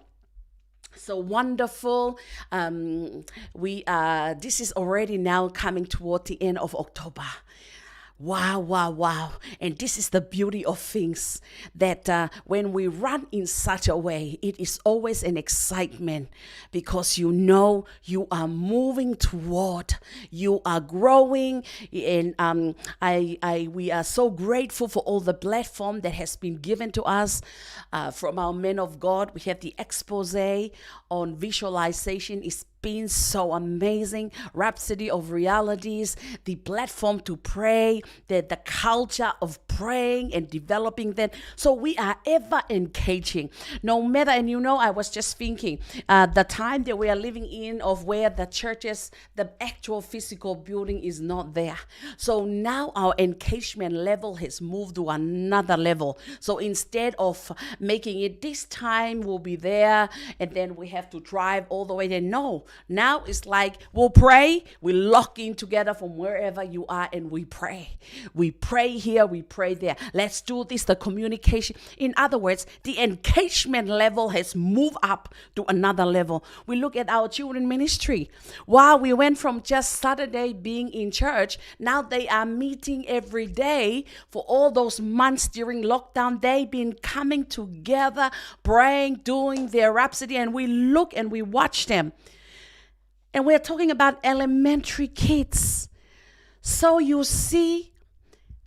So wonderful. This is already now coming toward the end of October. Wow, wow, wow. And this is the beauty of things, that when we run in such a way, it is always an excitement, because you know you are moving toward, you are growing. And we are so grateful for all the platform that has been given to us from our men of God. We have the expose on visualization. It's been so amazing. Rhapsody of Realities, the platform to pray, the culture of praying and developing that. So we are ever engaging, no matter. And I was just thinking, the time that we are living in, of where the churches, the actual physical building is not there. So now our engagement level has moved to another level. So instead of making it this time we'll be there and then we have to drive all the way there, no. Now it's like we'll pray, we lock in together from wherever you are and we pray. We pray here, we pray there. Let's do this, the communication. In other words, the engagement level has moved up to another level. We look at our children ministry. Wow, we went from just Saturday being in church, now they are meeting every day for all those months during lockdown. They've been coming together, praying, doing their rhapsody, and we look and we watch them. And we're talking about elementary kids. So you see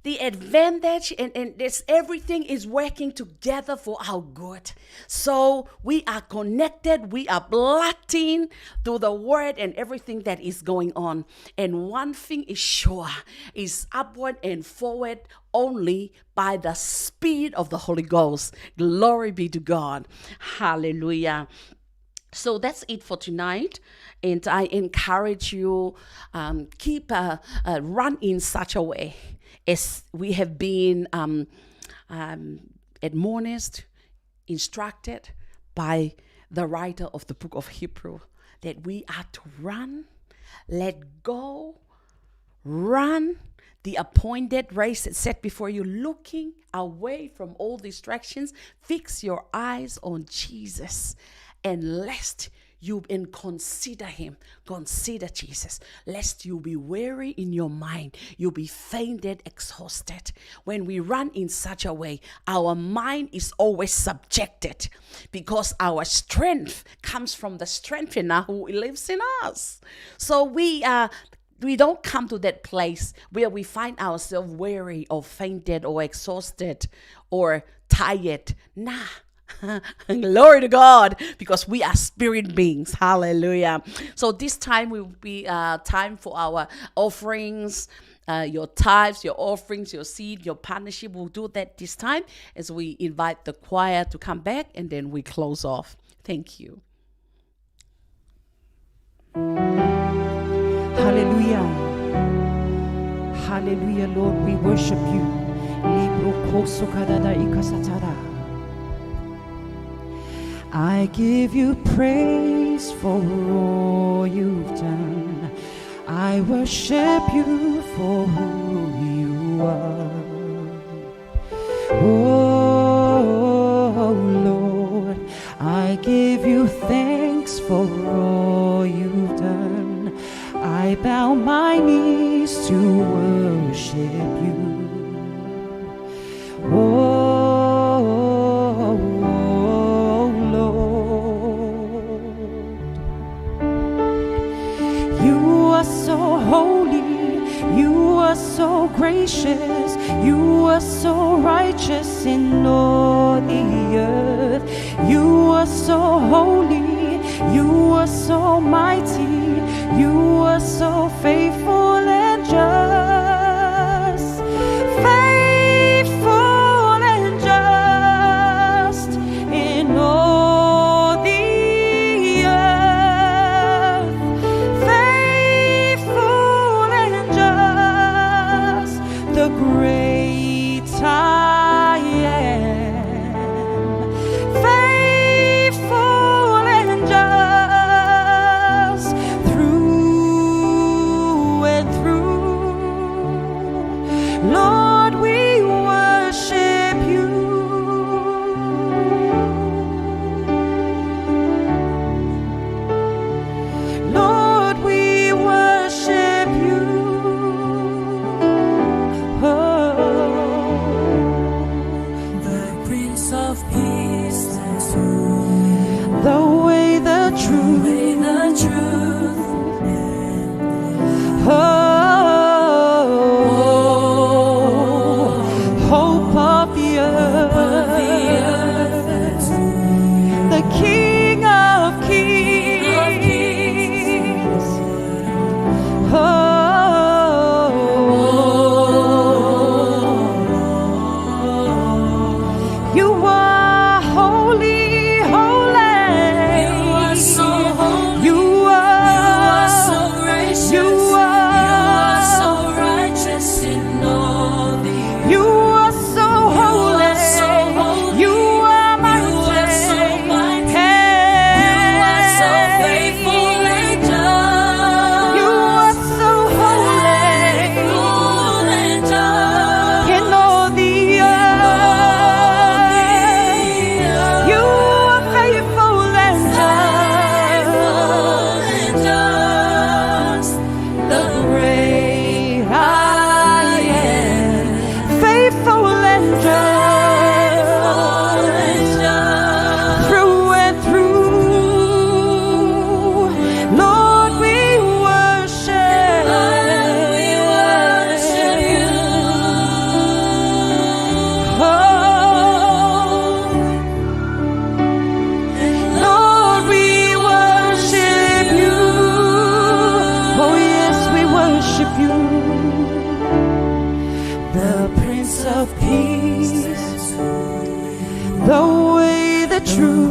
the advantage, and this everything is working together for our good. So we are connected, we are plugged in to the word and everything that is going on. And one thing is sure, is upward and forward only by the speed of the Holy Ghost. Glory be to God. Hallelujah. So that's it for tonight, and I encourage you keep run in such a way as we have been admonished, instructed by the writer of the book of Hebrew, that we are to run, let go, run the appointed race that's set before you, looking away from all distractions. Fix your eyes on Jesus, and lest you consider him, consider Jesus, lest you be weary in your mind, you be fainted, exhausted. When we run in such a way, our mind is always subjected, because our strength comes from the strengthener who lives in us. So we don't come to that place where we find ourselves weary or fainted or exhausted or tired. Nah. Glory to God, because we are spirit beings. Hallelujah. So this time will be time for our offerings, your tithes, your offerings, your seed, your partnership. We'll do that this time as we invite the choir to come back, and then we close off. Thank you. Hallelujah. Hallelujah, Lord, we worship you. I give you praise for all you've done. I worship you for who you are. Oh Lord, I give you thanks for all you've done. I bow my knees to worship you. So gracious, you are so righteous in all the earth. You are so holy, you are so mighty, you are so faithful and just, faithful and just in all the earth, faithful and just, the great I am, faithful and just, through and through. Lord, we worship you. Lord, we worship you. The way, the truth, hope of the earth, the King of Kings, you are holy. The way, the truth,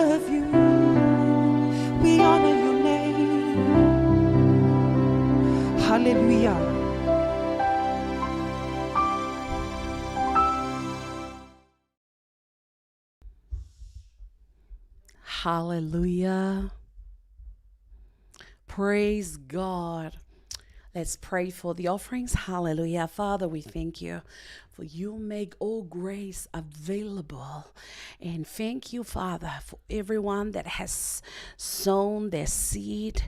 love you. We honor your name. Hallelujah. Hallelujah. Praise God. Let's pray for the offerings. Hallelujah. Father, we thank you for you make all grace available. And thank you, Father, for everyone that has sown their seed,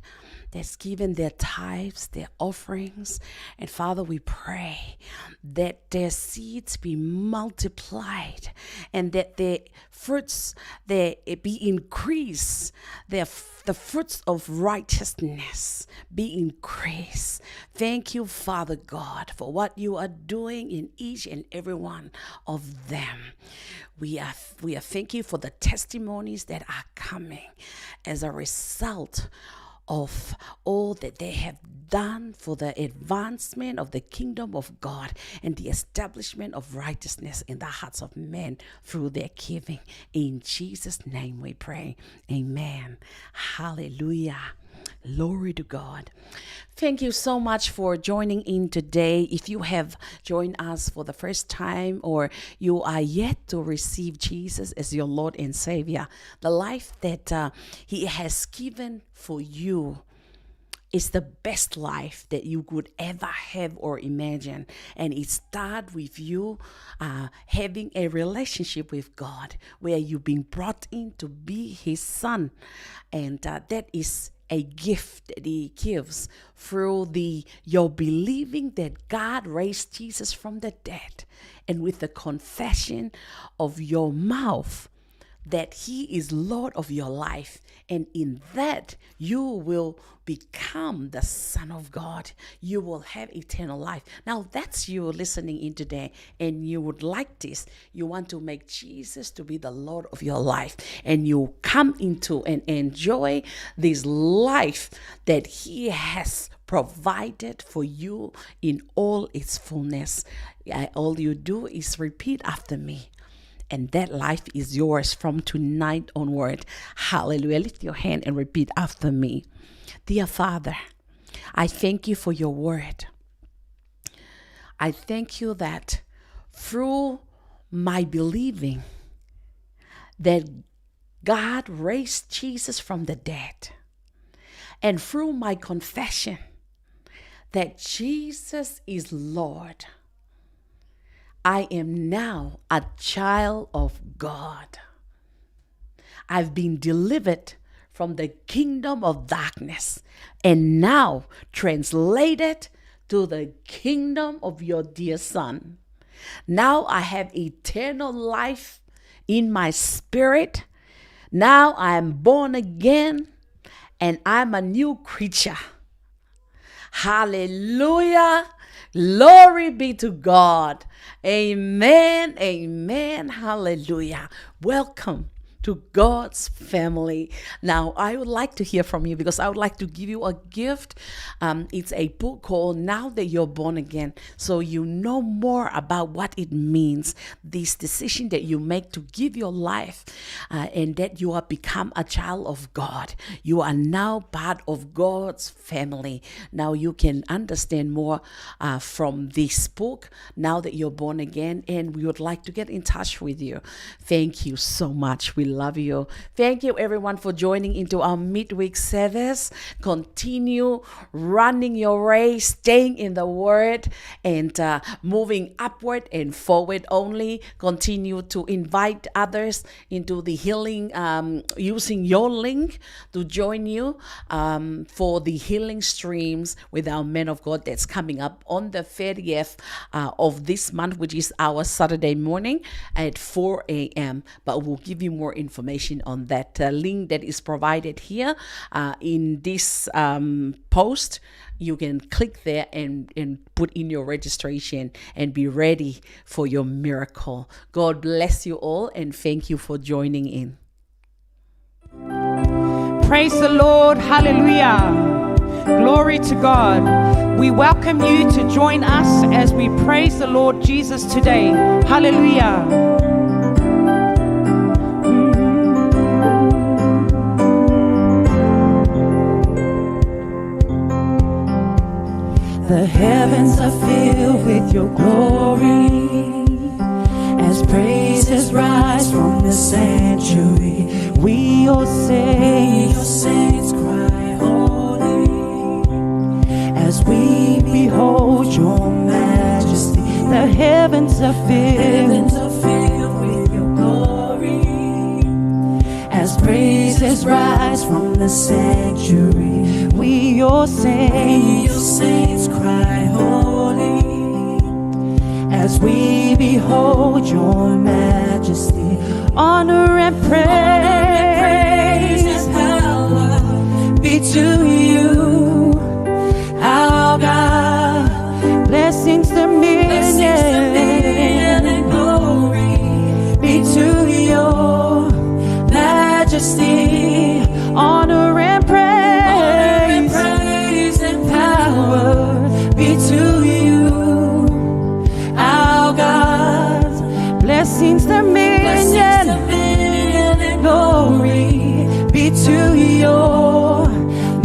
that's given their tithes, their offerings. And Father, we pray that their seeds be multiplied and that their fruits be increased, the fruits of righteousness be increased. Thank you, Father God, for what you are doing in each and every one of them. We are thank you for the testimonies that are coming as a result of all that they have done for the advancement of the kingdom of God and the establishment of righteousness in the hearts of men through their giving. In Jesus' name we pray. Amen. Hallelujah. Glory to God. Thank you so much for joining in today. If you have joined us for the first time or you are yet to receive Jesus as your Lord and Savior, the life that He has given for you is the best life that you could ever have or imagine. And it starts with you having a relationship with God where you've been brought in to be His son. And that is a gift that He gives through your believing that God raised Jesus from the dead, and with the confession of your mouth that He is Lord of your life, and in that you will become the Son of God. You will have eternal life. Now that's you listening in today, and you would like this. You want to make Jesus to be the Lord of your life, and you come into and enjoy this life that He has provided for you in all its fullness. All you do is repeat after me, and that life is yours from tonight onward. Hallelujah. Lift your hand and repeat after me. Dear Father, I thank you for your word. I thank you that through my believing that God raised Jesus from the dead, and through my confession that Jesus is Lord, I am now a child of God. I've been delivered from the kingdom of darkness and now translated to the kingdom of your dear Son. Now I have eternal life in my spirit. Now I am born again and I'm a new creature. Hallelujah. Glory be to God. Amen. Amen. Hallelujah. Welcome to God's family. Now, I would like to hear from you because I would like to give you a gift. It's a book called Now That You're Born Again. So you know more about what it means, this decision that you make to give your life and that you have become a child of God. You are now part of God's family. Now you can understand more from this book, Now That You're Born Again, and we would like to get in touch with you. Thank you so much. We love you. Thank you everyone for joining into our midweek service. Continue running your race, staying in the word, and moving upward and forward only. Continue to invite others into the healing, using your link to join you for the healing streams with our men of God that's coming up on the 30th of this month, which is our Saturday morning at 4 a.m. But we'll give you more information on that link that is provided here in this post. You can click there and put in your registration and be ready for your miracle. God bless you all and thank you for joining in. Praise the Lord. Hallelujah. Glory to God. We welcome you to join us as we praise the Lord Jesus today. Hallelujah. The heavens are filled with your glory. As praises rise from the sanctuary, we your saints cry holy. As we behold your majesty, the heavens are filled with your glory. As praises rise from the sanctuary, we your saints cry holy. As we behold your majesty, honor and praise and power be to you, our God. Blessings, dominion and glory be to your majesty, honor and praise and power be to you, our God. Blessings, dominion and glory be to your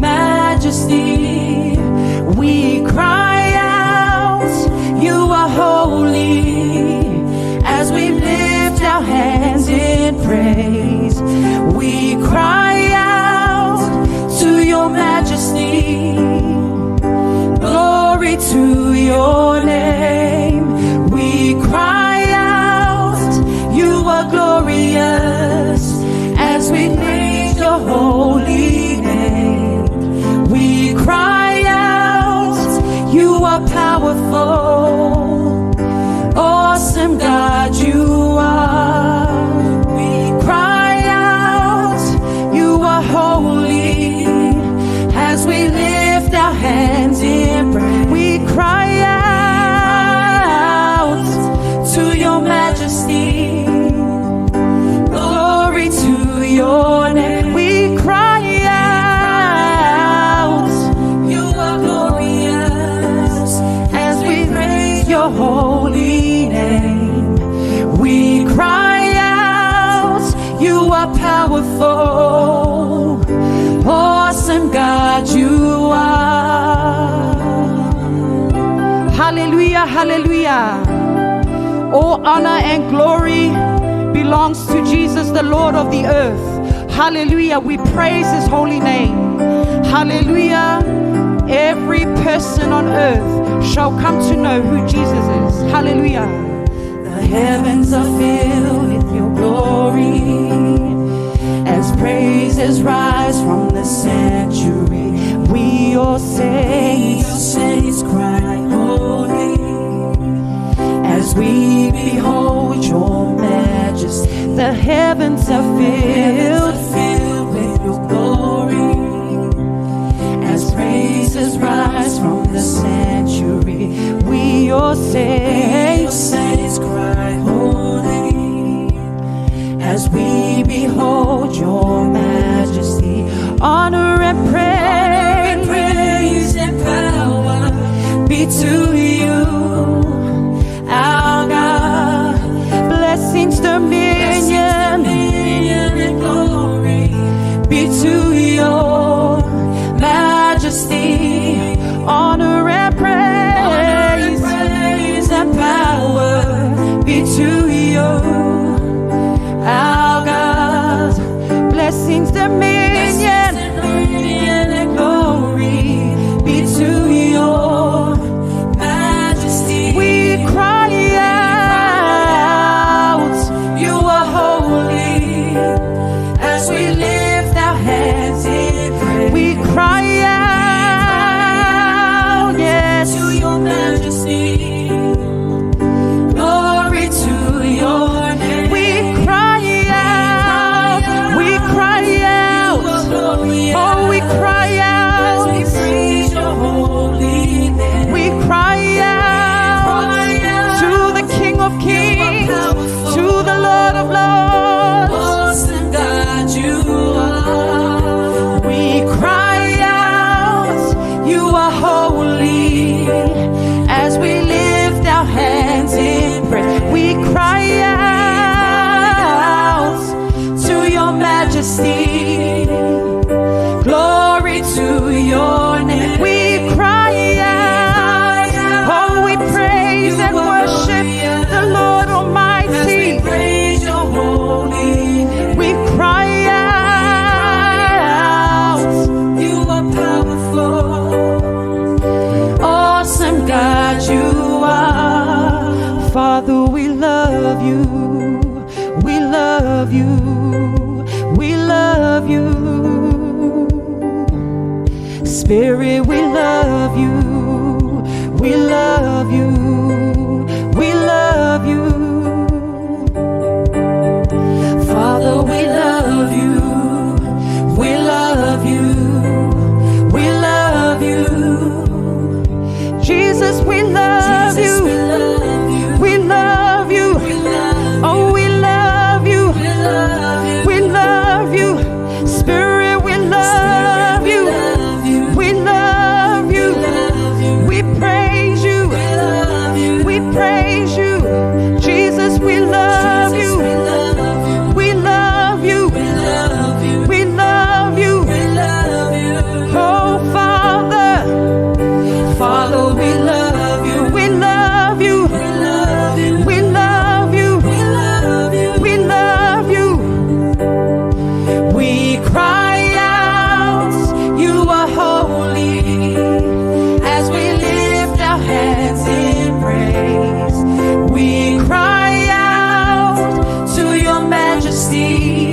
majesty. We cry out, you are holy, as we lift our hands in praise. We cry out to your majesty, glory to your name. We cry out, you are glorious, as we lift your holy name. We cry out, you are powerful, awesome God you are. We cry out, you are holy, as we lift our hands in praise. We cry out to your majesty, glory to your name. We cry out, you are glorious, as we praise your holy name. We cry out, you are powerful, awesome God you are. Hallelujah, hallelujah. All honor and glory belongs to Jesus, the Lord of the earth. Hallelujah. We praise his holy name. Hallelujah. Every person on earth shall come to know who Jesus is. Hallelujah. The heavens are filled with your glory. As praises rise from the sanctuary, we your saints cry holy. As we behold your majesty, the heavens are filled with your glory. As praises rise from the sanctuary, we your saints cry holy. As we behold your majesty, honor and praise and power be to you, our God. Blessings, dominion and glory be to your majesty, honor and praise and power be to you, our God. Blessings, dominion and glory be to your majesty. love you. We love you. Spirit, we love you. We love you. We love you. Father, we love you. We love you. We love you. Jesus, we love you. We love you. Oh, we love you. We love you. Spirit, we love you. We love you. We praise you. We praise you. Jesus, we love you. We love you. We love you. Oh, Father. Father, we love you. We love you. We love you. We love you. We cry out, you are holy, as we lift our hands in praise. We cry out to your majesty,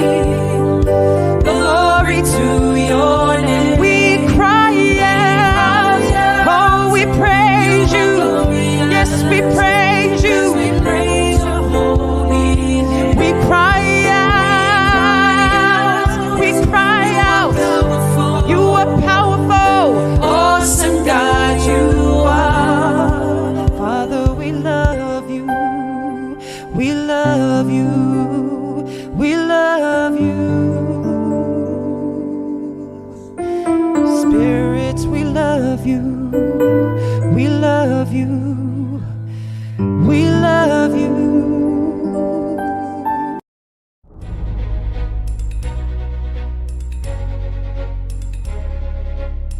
glory to your name. We cry out, oh, we praise you. Yes, we praise you. We cry out, we cry out. You are powerful, awesome God, you are. Father, we love you. We love you. We love you. Spirit, we love you.